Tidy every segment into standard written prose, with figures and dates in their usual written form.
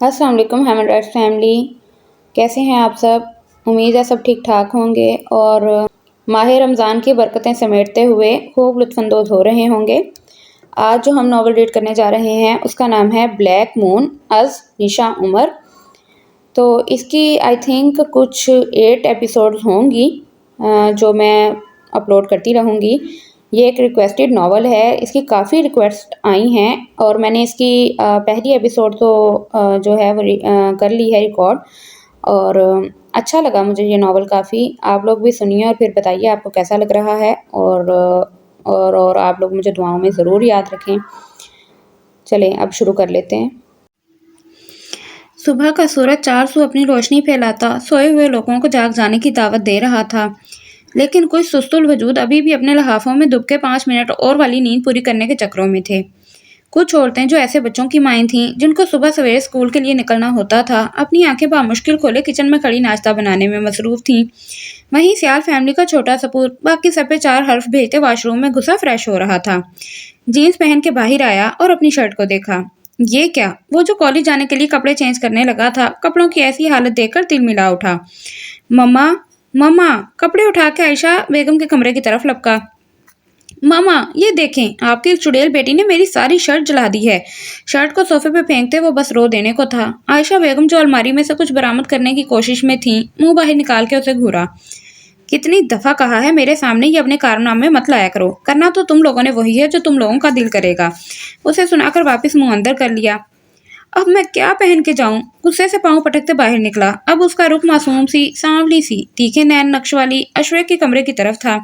अस्सलाम वालेकुम हैमड फैमिली। कैसे हैं आप सब? उम्मीद है सब ठीक ठाक होंगे और माह रमज़ान की बरकतें समेटते हुए खूब लुत्फ़अंदोज़ हो रहे होंगे। आज जो हम नावल रीड करने जा रहे हैं उसका नाम है ब्लैक मून अज़ निशा उमर। तो इसकी आई थिंक कुछ 8 एपिसोड्स होंगी जो मैं अपलोड करती रहूँगी। ये एक रिक्वेस्टेड नावल है, इसकी काफ़ी रिक्वेस्ट आई हैं और मैंने इसकी पहली एपिसोड तो जो है वो कर ली है रिकॉर्ड और अच्छा लगा मुझे ये नावल काफ़ी। आप लोग भी सुनिए और फिर बताइए आपको कैसा लग रहा है और आप लोग मुझे दुआओं में ज़रूर याद रखें। चलें अब शुरू कर लेते हैं। सुबह का सूरज चार सौ अपनी रोशनी फैलाता सोए हुए लोगों को जाग जाने की दावत दे रहा था, लेकिन कुछ सुस्तुल वजूद अभी भी अपने लहाफों में दुबके 5 मिनट और वाली नींद पूरी करने के चक्रों में थे। कुछ औरतें जो ऐसे बच्चों की माएँ थीं जिनको सुबह सवेरे स्कूल के लिए निकलना होता था, अपनी आंखें बामुश्किल खोले किचन में खड़ी नाश्ता बनाने में मसरूफ थीं। वहीं सियाल फैमिली का छोटा सपूत बाकी सब पे 4 हर्फ भेजते वाशरूम में घुसा फ्रेश हो रहा था। जीन्स पहन के बाहर आया और अपनी शर्ट को देखा। ये क्या? वो जो कॉलेज जाने के लिए कपड़े चेंज करने लगा था, कपड़ों की ऐसी हालत देखकर तिल मिला उठा। मम्मा मम्मा, कपड़े उठा के आयशा बेगम के कमरे की तरफ लपका। मामा ये देखें, आपकी चुड़ैल बेटी ने मेरी सारी शर्ट जला दी है। शर्ट को सोफे पे फेंकते वो बस रो देने को था। आयशा बेगम जो अलमारी में से कुछ बरामद करने की कोशिश में थी, मुंह बाहर निकाल के उसे घूरा। कितनी दफा कहा है मेरे सामने ये अपने कारनामे मत लाया करो, करना तो तुम लोगों ने वही है जो तुम लोगों का दिल करेगा। उसे सुनाकर वापस मुंह अंदर कर लिया। अब मैं क्या पहन के जाऊं? गुस्से से पांव पटकते बाहर निकला। अब उसका रुख मासूम सी, सांवली सी, तीखे नैन नक्श वाली अशरफ के कमरे की तरफ था।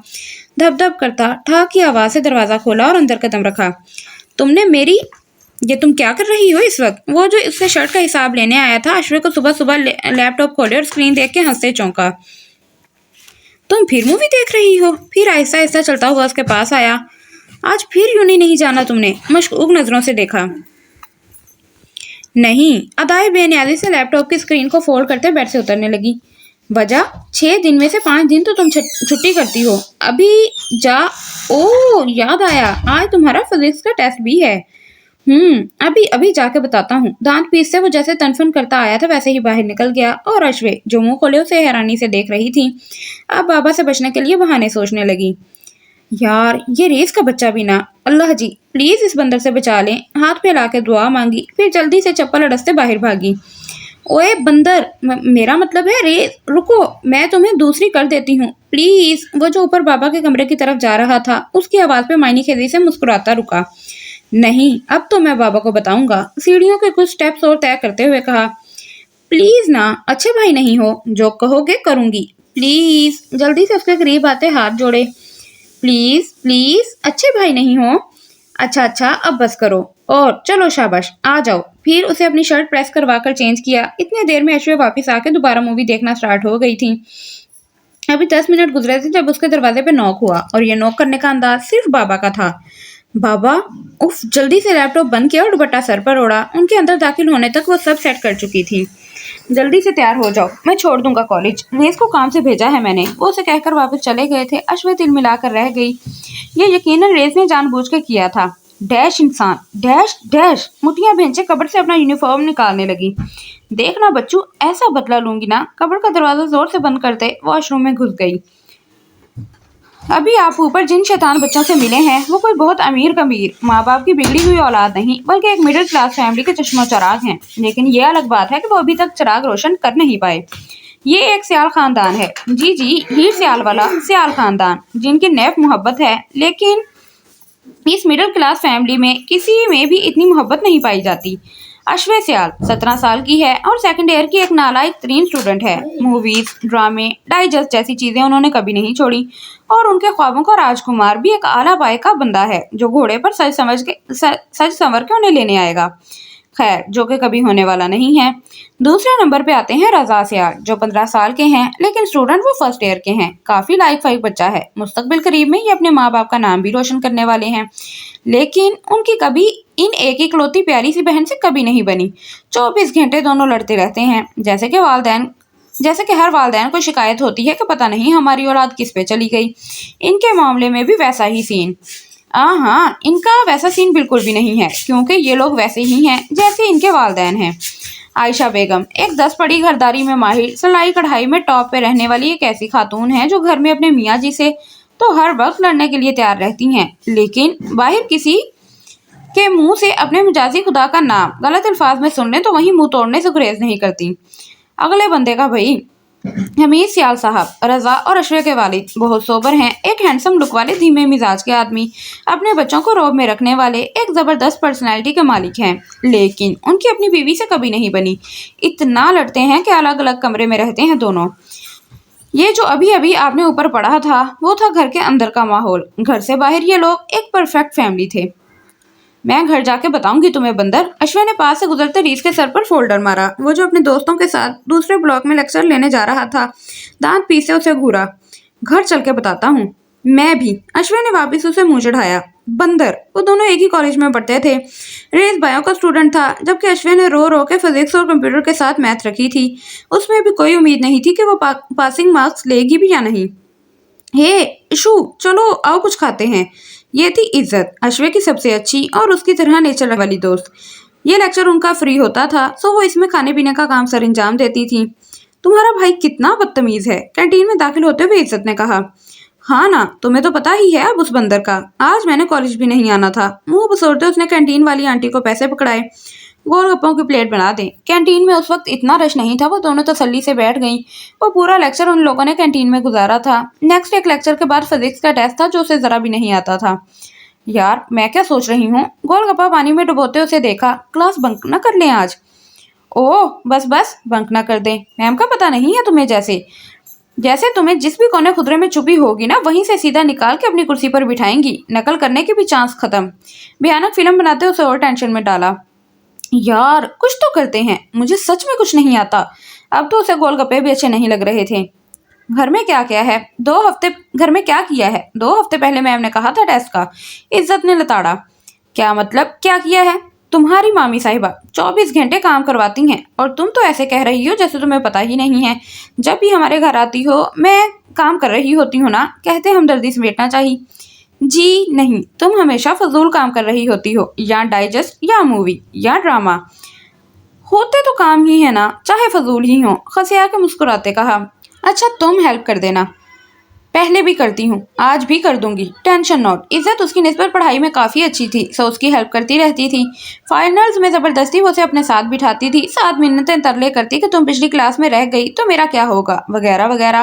धप धप करता ठाक की आवाज से दरवाजा खोला और अंदर कदम रखा। तुमने मेरी ये तुम क्या कर रही हो इस वक्त? वो जो इससे शर्ट का हिसाब लेने आया था, अशरफ को सुबह सुबह लैपटॉप खोले और स्क्रीन देख के हंसते चौंका। तुम फिर मूवी देख रही हो? फिर आहिस्ता आहिस्ता चलता हुआ उसके पास आया। आज फिर यूं ही नहीं जाना तुमने? मशकूक नजरों से देखा। नहीं, अदाए बेनियाजी से लैपटॉप की स्क्रीन को फोल्ड करते बेड से उतरने लगी। वजह? 6 दिन में से 5 दिन तो तुम छुट्टी करती हो। अभी जा। ओ याद आया, आज तुम्हारा फिजिक्स का टेस्ट भी है। अभी अभी जाके बताता हूँ। दांत पीसते वो जैसे तनफन करता आया था वैसे ही बाहर निकल गया और अश्वे जो मुंह खोले उसे हैरानी से देख रही थी, अब बाबा से बचने के लिए बहाने सोचने लगी। यार ये रेस का बच्चा भी ना, अल्लाह जी प्लीज इस बंदर से बचा लें। हाथ फैला के दुआ मांगी, फिर जल्दी से चप्पल अड़सते बाहर भागी। ओए बंदर, मेरा मतलब है रेस। रुको, मैं तुम्हें दूसरी कर देती हूँ प्लीज। वो जो ऊपर बाबा के कमरे की तरफ जा रहा था, उसकी आवाज पे मायनी खेदी से मुस्कुराता रुका। नहीं, अब तो मैं बाबा को बताऊंगा। सीढ़ियों के कुछ स्टेप्स और तय करते हुए कहा। प्लीज ना, अच्छे भाई नहीं हो, जो कहोगे करूंगी प्लीज। जल्दी से उसके करीब आते हाथ जोड़े। प्लीज प्लीज, अच्छे भाई नहीं हो? अच्छा अच्छा, अब बस करो और चलो शाबाश आ जाओ। फिर उसे अपनी शर्ट प्रेस करवा कर चेंज किया। इतने देर में ऐश्वर्या वापस आके दोबारा मूवी देखना स्टार्ट हो गई थी। अभी 10 मिनट गुजरे थे जब उसके दरवाजे पे नॉक हुआ और ये नॉक करने का अंदाज सिर्फ बाबा का था। बाबा? उफ, जल्दी से लैपटॉप बंद किया और दुपट्टा सर पर ओढ़ा। उनके अंदर दाखिल होने तक वो सब सेट कर चुकी थी। जल्दी से तैयार हो जाओ, मैं छोड़ दूंगा कॉलेज। रेस को काम से भेजा है मैंने। वो उसे कहकर वापस चले गए थे। अश्वे तिल मिलाकर रह गई। ये यकीनन रेस ने जानबूझ के किया था। डैश इंसान, डैश डैश। मुठियां भेंचे कबड़ से अपना यूनिफॉर्म निकालने लगी। देखना बच्चू, ऐसा बदला लूंगी ना। कबड़ का दरवाजा जोर से बंद करते वॉशरूम में घुस गई। अभी आप ऊपर जिन शैतान बच्चों से मिले हैं वो कोई बहुत अमीर कमीर माँ बाप की बिगड़ी हुई औलाद नहीं, बल्कि एक मिडिल क्लास फैमिली के चश्मो चराग हैं। लेकिन ये अलग बात है कि वो अभी तक चिराग रोशन कर नहीं पाए। ये एक सियाल खानदान है। जी जी, हीर सियाल वाला सियाल खानदान, जिनकी नैफ मोहब्बत है। लेकिन इस मिडिल क्लास फैमिली में किसी में भी इतनी मोहब्बत नहीं पाई जाती। अश्वे सियाल 17 साल की है और सेकंड ईयर की एक नालायक तरीन स्टूडेंट है। मूवीज, ड्रामे, डाइजेस्ट जैसी चीजें उन्होंने कभी नहीं छोड़ी और उनके ख्वाबों का राजकुमार भी एक आला पाए का बंदा है जो घोड़े पर सज संवर के उन्हें लेने आएगा। खैर, जो कि कभी होने वाला नहीं है। दूसरे नंबर पे आते हैं रजा सियाल, जो 15 साल के हैं, लेकिन स्टूडेंट वो फर्स्ट ईयर के हैं। काफी लाइक फाइक बच्चा है। मुस्तकबिल करीब में ये अपने माँ बाप का नाम भी रोशन करने वाले हैं। लेकिन उनकी कभी इन एक इकलौती प्यारी सी बहन से कभी नहीं बनी। 24 घंटे दोनों लड़ते रहते हैं। जैसे कि हर वालदैन को शिकायत होती है कि पता नहीं हमारी औलाद किस पे चली गई। इनके मामले में भी वैसा ही सीन। हाँ, इनका वैसा सीन बिल्कुल भी नहीं है, क्योंकि ये लोग वैसे ही हैं जैसे इनके वालदैन हैं। عائشہ بیگم ایک 10 پڑھی گھرداری میں ماہر سلائی کڑھائی میں ٹاپ پہ رہنے والی ایک ایسی خاتون ہے جو گھر میں اپنے میاں جی سے تو ہر وقت لڑنے کے لیے تیار رہتی ہیں، لیکن باہر کسی کے منہ سے اپنے مجازی خدا کا نام غلط الفاظ میں سن لیں تو وہیں منہ توڑنے سے گریز نہیں کرتی۔ اگلے بندے کا بھائی حمید سیال صاحب، رضا اور اشرے کے والد، بہت سوبر ہیں، ایک ہینڈسم لک والے دھیمے مزاج کے آدمی، اپنے بچوں کو روب میں رکھنے والے، ایک زبردست پرسنالٹی کے مالک ہیں، لیکن ان کی اپنی بیوی سے کبھی نہیں بنی۔ اتنا لڑتے ہیں کہ الگ الگ کمرے میں رہتے ہیں دونوں۔ یہ جو ابھی ابھی آپ نے اوپر پڑھا تھا وہ تھا گھر کے اندر کا ماحول۔ گھر سے باہر یہ لوگ ایک پرفیکٹ فیملی تھے۔ میں گھر جا کے بتاؤں گی تمہیں بندر، اشوے نے پاس سے گزرتے ریس کے سر پر فولڈر مارا۔ وہ جو اپنے دوستوں کے ساتھ دوسرے بلاک میں لیکچر لینے جا رہا تھا، دانت پیسے اسے گھورا۔ گھر چل کے بتاتا ہوں۔ میں بھی، اشوے نے واپس اسے منہ چڑھایا۔ بندر، وہ دونوں ایک ہی کالج میں پڑھتے تھے۔ ریس بایو کا اسٹوڈنٹ تھا، جبکہ اشوے نے رو رو کے فزکس اور کمپیوٹر کے ساتھ میتھ رکھی تھی۔ اس میں بھی کوئی امید نہیں تھی کہ وہ پاسنگ مارکس لے گی بھی یا نہیں۔ ہے ایشو، چلو آؤ کچھ کھاتے ہیں۔ یہ تھی عزت، اشوے کی سب سے اچھی اور اس کی طرح نیچر والی دوست۔ یہ لیکچر ان کا فری ہوتا تھا سو وہ اس میں کھانے پینے کا کام سر انجام دیتی تھی۔ تمہارا بھائی کتنا بدتمیز ہے، کینٹین میں داخل ہوتے ہوئے عزت نے کہا۔ ہاں نا، تمہیں تو پتا ہی ہے اب اس بندر کا۔ آج میں نے کالج بھی نہیں آنا تھا۔ منہ بسورتے اس نے کینٹین والی آنٹی کو پیسے پکڑائے۔ گول گپوں کی پلیٹ بنا دیں۔ کینٹین میں اس وقت اتنا رش نہیں تھا، وہ دونوں تسلی سے بیٹھ گئیں۔ وہ پورا لیکچر ان لوگوں نے کینٹین میں گزارا تھا۔ نیکسٹ ایک لیکچر کے بعد فزکس کا ٹیسٹ تھا جو اسے ذرا بھی نہیں آتا تھا۔ یار میں کیا سوچ رہی ہوں، گول گپا پانی میں ڈبوتے اسے دیکھا، کلاس بنک نہ کر لیں آج؟ اوہ بس بس، بنک نہ کر دیں، میم کا پتہ نہیں ہے تمہیں؟ جیسے تمہیں جس بھی کونے خدرے میں چھپی ہوگی نا وہیں سے سیدھا نکال کے اپنی کرسی پر بٹھائیں گی، نقل کرنے کے بھی چانس ختم۔ بھیانک فلم بناتے اسے اور ٹینشن میں ڈالا۔ یار کچھ تو کرتے ہیں، مجھے سچ میں کچھ نہیں آتا۔ اب تو اسے گول گپے بھی اچھے نہیں لگ رہے تھے۔ گھر میں کیا کیا ہے؟ گھر میں کیا کیا ہے؟ 2 ہفتے پہلے میم نے کہا تھا ٹیسٹ کا۔ عزت نے لتاڑا۔ کیا مطلب کیا کیا ہے؟ تمہاری مامی صاحبہ 24 گھنٹے کام کرواتی ہیں اور تم تو ایسے کہہ رہی ہو جیسے تمہیں پتہ ہی نہیں ہے۔ جب بھی ہمارے گھر آتی ہو میں کام کر رہی ہوتی ہوں نا، کہتے ہمدردی سمیٹنا چاہیے۔ جی نہیں، تم ہمیشہ فضول کام کر رہی ہوتی ہو، یا ڈائجسٹ یا مووی یا ڈرامہ۔ ہوتے تو کام ہی ہے نا، چاہے فضول ہی ہوں، خسیا کے مسکراتے کہا۔ اچھا تم ہیلپ کر دینا، پہلے بھی کرتی ہوں، آج بھی کر دوں گی، ٹینشن نوٹ۔ عزت اس کی نسبت پڑھائی میں کافی اچھی تھی سو اس کی ہیلپ کرتی رہتی تھی۔ فائنلز میں زبردستی وہ اسے اپنے ساتھ بٹھاتی تھی، 7 منتیں ترلے کرتی کہ تم پچھلی کلاس میں رہ گئی تو میرا کیا ہوگا وغیرہ وغیرہ۔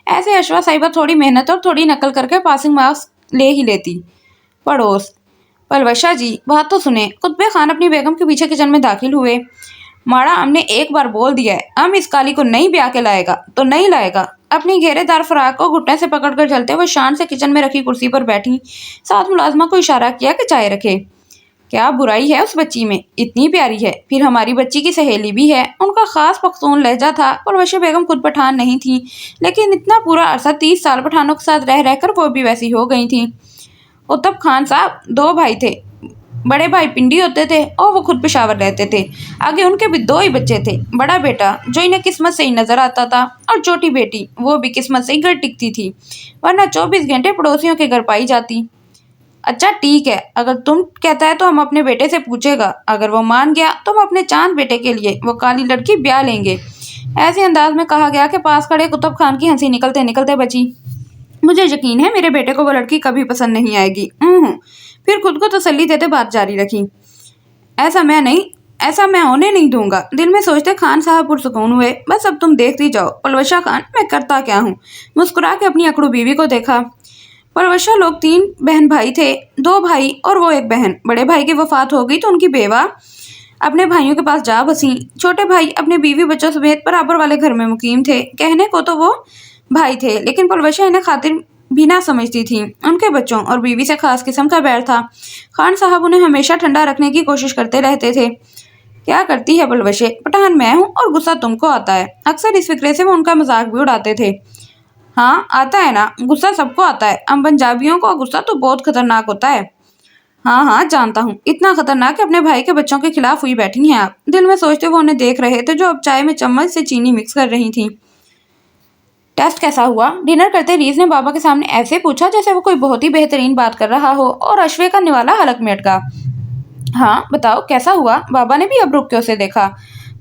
ایسے اشوا صاحبہ تھوڑی محنت اور تھوڑی نقل کر کے پاسنگ مارکس لے ہی لیتی۔ پڑوس، پلوشا جی بات تو سنیں۔ قطب خان اپنی بیگم کے پیچھے کچن میں داخل ہوئے۔ ماڑا ہم نے ایک بار بول دیا ہے، ہم اس کالی کو نہیں بیاہ کے لائے گا تو نہیں لائے گا۔ اپنی گھیرے دار فراق کو گھٹنے سے پکڑ کر چلتے ہوئے شان سے کچن میں رکھی کرسی پر بیٹھی، ساتھ ملازمہ کو اشارہ کیا کہ چائے رکھے۔ کیا برائی ہے اس بچی میں، اتنی پیاری ہے، پھر ہماری بچی کی سہیلی بھی ہے۔ ان کا خاص پختون لہجہ تھا۔ پروش بیگم خود پٹھان نہیں تھی، لیکن اتنا پورا عرصہ 30 سال پٹھانوں کے ساتھ رہ کر وہ بھی ویسی ہو گئی تھیں۔ قطب خان صاحب 2 بھائی تھے، بڑے بھائی پنڈی ہوتے تھے اور وہ خود پشاور رہتے تھے۔ آگے ان کے بھی 2 ہی بچے تھے، بڑا بیٹا جو انہیں قسمت سے ہی نظر آتا تھا اور چھوٹی بیٹی وہ بھی قسمت سے ہی گھر ٹکتی تھی، ورنہ 24 گھنٹے پڑوسیوں کے گھر پائی جاتی۔ اچھا ٹھیک ہے، اگر تم کہتا ہے تو ہم اپنے بیٹے سے پوچھے گا، اگر وہ مان گیا تو ہم اپنے چاند بیٹے کے لیے وہ کالی لڑکی بیاہ لیں گے۔ ایسے انداز میں کہا گیا کہ پاس کھڑے قطب خان کی ہنسی نکلتے نکلتے بچی۔ مجھے یقین ہے میرے بیٹے کو وہ لڑکی کبھی پسند نہیں آئے گی۔ پھر خود کو تسلی دیتے بات جاری رکھی۔ ایسا میں ہونے نہیں دوں گا۔ دل میں سوچتے خان صاحب پرسکون ہوئے۔ بس اب تم دیکھتی جاؤ پلوشا خان میں کرتا کیا ہوں۔ مسکرا کے اپنی اکڑو بیوی کو دیکھا۔ پلوشا لوگ 3 بہن بھائی تھے، 2 بھائی اور وہ 1 بہن۔ بڑے بھائی کی وفات ہو گئی تو ان کی بیوہ اپنے بھائیوں کے پاس جا بسیں۔ چھوٹے بھائی اپنے بیوی بچوں سمیت برابر والے گھر میں مقیم تھے۔ کہنے کو تو وہ بھائی تھے، لیکن پلوشا انہیں خاطر بھی نہ سمجھتی تھی۔ ان کے بچوں اور بیوی سے خاص قسم کا بیر تھا۔ خان صاحب انہیں ہمیشہ ٹھنڈا رکھنے کی کوشش کرتے رہتے تھے۔ کیا کرتی ہے پلوشے، پٹھان میں ہوں اور غصہ تم کو آتا ہے۔ اکثر اس فکرے سے وہ ان کا مذاق بھی اڑاتے تھے۔ ہاں آتا ہے نا، غصہ سب کو آتا ہے، ہم پنجابیوں کو غصہ تو بہت خطرناک ہوتا ہے۔ ہاں جانتا ہوں، اتنا خطرناک کہ اپنے بھائی کے بچوں کے خلاف ہوئی بیٹھی ہیں آپ۔ دل میں سوچتے وہ انہیں دیکھ رہے تھے جو اب چائے میں چمچ سے چینی مکس کر رہی تھیں۔ ٹیسٹ کیسا ہوا؟ ڈنر کرتے ریز نے بابا کے سامنے ایسے پوچھا جیسے وہ کوئی بہت ہی بہترین بات کر رہا ہو، اور اشوے کا نوالا حلق میں اٹکا۔ ہاں بتاؤ کیسا ہوا؟ بابا نے بھی اب رک کے اسے دیکھا۔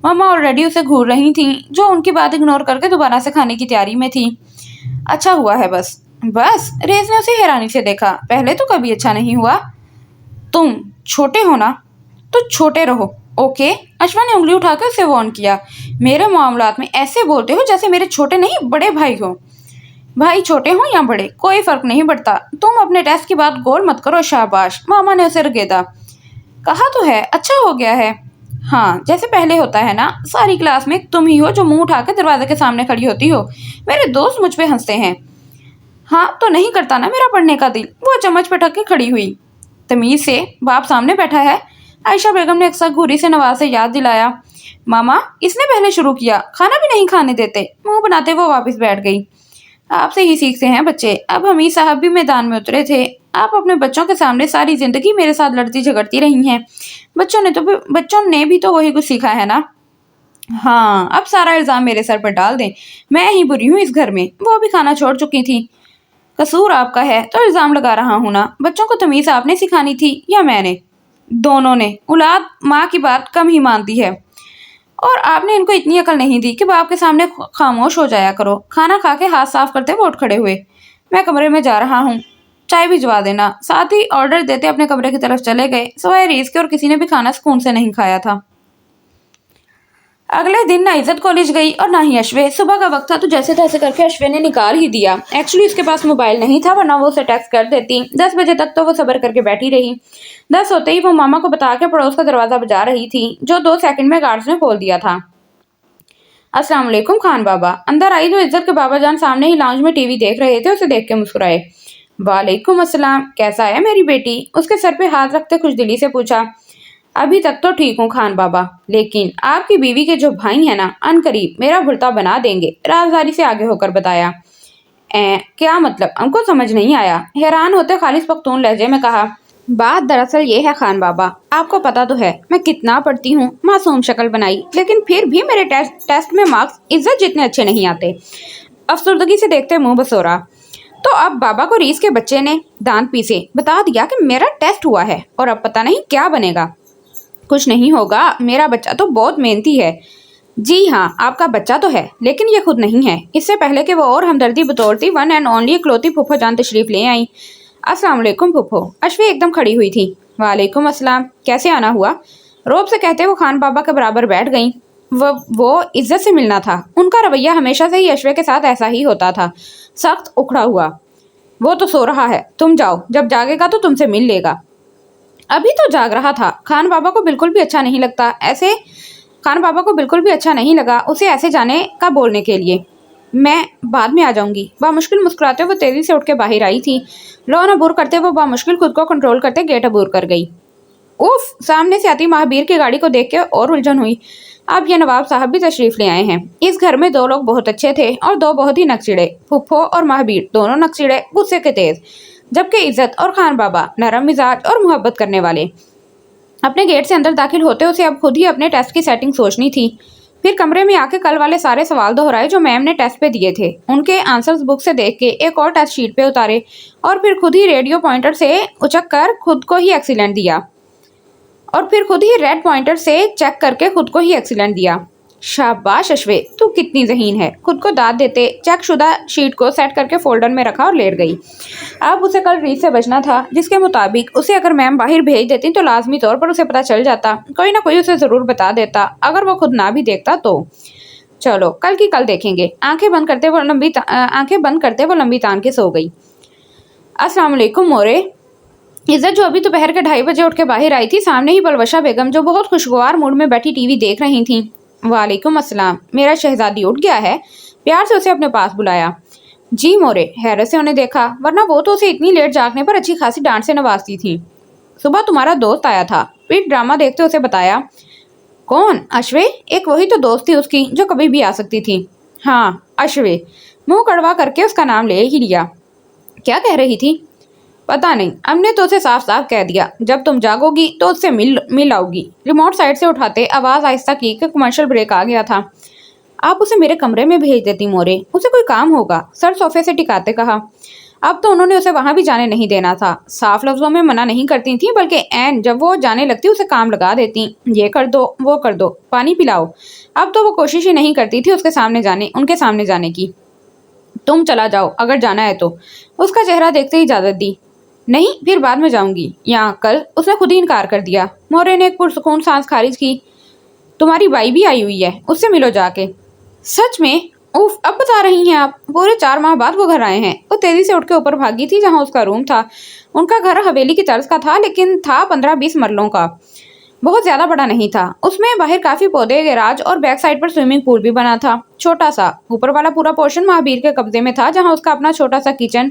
मामा ऑलरेडी उसे घूर रही थीं, जो उनकी बात इग्नोर करके दोबारा से खाने की तैयारी में थी। अच्छा हुआ है बस। बस? रेस ने उसे हैरानी से देखा। पहले तो कभी अच्छा नहीं हुआ। तुम छोटे हो ना, तो छोटे रहो, ओके? अश्वा ने उंगली उठाकर उसे वार्न किया। मेरे मामलात में ऐसे बोलते हो जैसे मेरे छोटे नहीं बड़े भाई हो। भाई छोटे हो या बड़े, कोई फर्क नहीं पड़ता। तुम अपने टेस्ट की बात गोल मत करो। शाबाश, मामा ने उसे रगेदा। कहा तो है, अच्छा हो गया है। हाँ, जैसे पहले होता है ना, सारी क्लास में तुम ही हो जो मुंह उठाकर दरवाजे के सामने खड़ी होती हो। मेरे दोस्त मुझ पे हंसते हैं। हाँ तो नहीं करता ना मेरा पढ़ने का दिल। वो चम्मच पटक के खड़ी हुई। तमीज से, बाप सामने बैठा है। आयशा बेगम ने अक्सर घूरी से नवाज से याद दिलाया। मामा, इसने पहले शुरू किया, खाना भी नहीं खाने देते। मुंह बनाते वो वापस बैठ गई। आपसे ही सीखते हैं बच्चे। अब हमीद साहब भी मैदान में उतरे थे। आप अपने बच्चों के सामने सारी जिंदगी मेरे साथ लड़ती झगड़ती रही हैं। बच्चों ने भी तो वही कुछ सीखा है ना। हाँ, अब सारा इल्जाम मेरे सर पर डाल दें। मैं ही बुरी हूँ इस घर में। वो भी खाना छोड़ चुकी थी। कसूर आपका है तो इल्जाम लगा रहा हूं ना। बच्चों को तमीज आपने सिखानी थी या मैंने? दोनों ने। औलाद माँ की बात कम ही मानती है। और आपने इनको इतनी अकल नहीं दी कि बाप के सामने खामोश हो जाया करो। खाना खा के हाथ साफ करते वो उठ खड़े हुए। मैं कमरे में जा रहा हूँ, चाय भिजवा देना। साथ ही ऑर्डर देते अपने कमरे की तरफ चले गए। सिवाय रीस के और किसी ने भी खाना सुकून से नहीं खाया था। अगले दिन ना इज्जत कॉलेज गई और ना ही अश्वे। सुबह का वक्त था तो जैसे तैसे करके अश्वे ने निकाल ही दिया। एक्चुअली उसके पास मोबाइल नहीं था, वरना वो उसे टेक्स्ट कर देती। 10 बजे तक तो वो सब्र करके बैठी रही। 10 होते ही वो मामा को बता के पड़ोस का दरवाजा बजा रही थी, जो 2 सेकंड में गार्ड्स ने खोल दिया था। अस्सलाम वालेकुम खान बाबा। अंदर आई तो इज्जत के बाबा जान सामने ही लाउंज में टीवी देख रहे थे। उसे देख के मुस्कुराए। वालेकुम अस्सलाम, कैसा है मेरी बेटी? उसके सर पे हाथ रखते खुशदिली से पूछा। अभी तक तो ठीक हूँ खान बाबा, लेकिन आपकी बीवी के जो भाई हैं ना, अनकरीब मेरा भुर्ता बना देंगे। राजदारी से आगे होकर बताया। क्या मतलब? हमको समझ नहीं आया। हैरान होते खालिस पख्तून लहजे में कहा। बात दरअसल ये है खान बाबा, आपको पता तो है मैं कितना पढ़ती हूँ। मासूम शक्ल बनाई, लेकिन फिर भी मेरे टेस्ट में मार्क्स इज्जत जितने अच्छे नहीं आते। अफसरदगी से देखते मुंह बसोरा। तो अब बाबा को रीस के बच्चे ने दांत पीसे बता दिया कि मेरा टेस्ट हुआ है और अब पता नहीं क्या बनेगा। कुछ नहीं होगा, मेरा बच्चा तो बहुत मेहनती है। जी हाँ, आपका बच्चा तो है, लेकिन ये खुद नहीं है। इससे पहले कि वो और हमदर्दी बतौरती वन एंड ओनली इकलौती फूफो जान तशरीफ ले आई। अस्सलाम वालेकुम फूफो। अश्वी एकदम खड़ी हुई थी। वालेकुम अस्सलाम, कैसे आना हुआ? रोब से कहते वो खान बाबा के बराबर बैठ गई। वो इज्जत से मिलना था। उनका रवैया हमेशा से ही अश्वे के साथ ऐसा ही होता था, सख्त उखड़ा हुआ। वो तो सो रहा है, तुम जाओ, जब जागेगा तो तुमसे मिल लेगा। अभी तो जाग रहा था। खान बाबा को बिल्कुल भी अच्छा नहीं लगा उसे ऐसे जाने का बोलने के लिए। मैं बाद में आ जाऊंगी। बामुश्किल मुस्कुराते वो तेजी से उठ के बाहर आई थी। लोन अबूर करते वो बामुश्किल खुद को कंट्रोल करते गेट अबूर कर गई। उफ! सामने से आती महाबीर की गाड़ी को देख के और उलझन हुई। अब ये नवाब साहब भी तशरीफ ले आए हैं। इस घर में 2 लोग बहुत अच्छे थे और 2 बहुत ही नक्सीड़े। फुफ्फो और महाबीर दोनों नक्सीड़े, गुस्से के तेज, जबकि इज्जत और खान बाबा नरम मिजाज और मोहब्बत करने वाले। अपने गेट से अंदर दाखिल होते उसे अब खुद ही अपने टेस्ट की सेटिंग सोचनी थी। फिर कमरे में आके कल वाले सारे सवाल दोहराए जो मैम ने टेस्ट पे दिए थे। उनके आंसर्स बुक से देख के एक और टेस्ट शीट पे उतारे और फिर खुद ही रेडियो पॉइंटर से उचक कर खुद को ही एक्सीलेंट दिया। और फिर खुद ही रेड पॉइंटर से चेक करके खुद को ही एक्सीलेंट दिया। शाबाश अश्वे, तू कितनी ज़हीन है। खुद को दाद देते चेक शुदा शीट को सेट करके फोल्डर में रखा और लेट गई। अब उसे कल रीत से बचना था, जिसके मुताबिक उसे अगर मैम बाहर भेज देती तो लाजमी तौर पर उसे पता चल जाता। कोई ना कोई उसे ज़रूर बता देता, अगर वो खुद ना भी देखता तो। चलो कल की कल देखेंगे। आंखें बंद करते वो लंबी तान के सो गई। अस्सलाम वालेकुम मोरे। इज्जत जो अभी दोपहर के 2:30 बजे उठ के बाहर आई थी, सामने ही पलवशा बेगम जो बहुत खुशगवार मूड में बैठी टीवी देख रही थी। वालेकुम अस्सलाम। मेरा शहजादी उठ गया है? प्यार से उसे अपने पास बुलाया। जी मोरे। हैरत से उन्हें देखा, वरना वो तो उसे इतनी लेट जागने पर अच्छी खासी डांट से नवाजती थी। सुबह तुम्हारा दोस्त आया था, फिर ड्रामा देखते उसे बताया। कौन? अश्वे? एक वही तो दोस्त थी उसकी जो कभी भी आ सकती थी। हाँ अश्वे। मुंह कड़वा करके उसका नाम ले ही लिया। क्या कह रही थी? पता नहीं, हमने तो उसे साफ साफ कह दिया, जब तुम जागोगी तो उससे मिल आओगी। रिमोट साइड से उठाते आवाज आहिस्ता की कि कमर्शियल ब्रेक आ गया था। आप उसे मेरे कमरे में भेज देती मोरे, उसे कोई काम होगा। सर सोफे से टिकाते कहा। اب تو انہوں نے اسے وہاں بھی جانے نہیں دینا تھا۔ صاف لفظوں میں منع نہیں کرتی تھیں بلکہ عین جب وہ جانے لگتی اسے کام لگا دیتی، یہ کر دو وہ کر دو، پانی پلاؤ۔ اب تو وہ کوشش ہی نہیں کرتی تھی ان کے سامنے جانے کی۔ تم چلا جاؤ اگر جانا ہے تو، اس کا چہرہ دیکھتے ہی اجازت دی۔ نہیں پھر بعد میں جاؤں گی یا کل، اس نے خود ہی انکار کر دیا۔ مورے نے ایک پرسکون سانس خارج کی۔ تمہاری بائی بھی آئی ہوئی ہے، اس سے ملو جا کے۔ سچ میں؟ اوف، اب بتا رہی ہیں آپ؟ پورے 4 ماہ بعد وہ گھر آئے ہیں۔ وہ تیزی سے اٹھ کے اوپر بھاگی تھی جہاں اس کا روم تھا۔ ان کا گھر حویلی کی طرز کا تھا لیکن تھا 15-20 مرلوں کا، بہت زیادہ بڑا نہیں تھا۔ اس میں باہر کافی پودے، گیراج اور بیک سائڈ پر سوئمنگ پول بھی بنا تھا، چھوٹا سا۔ اوپر والا پورا پورشن مہابیر کے قبضے میں تھا جہاں اس کا اپنا چھوٹا سا کچن،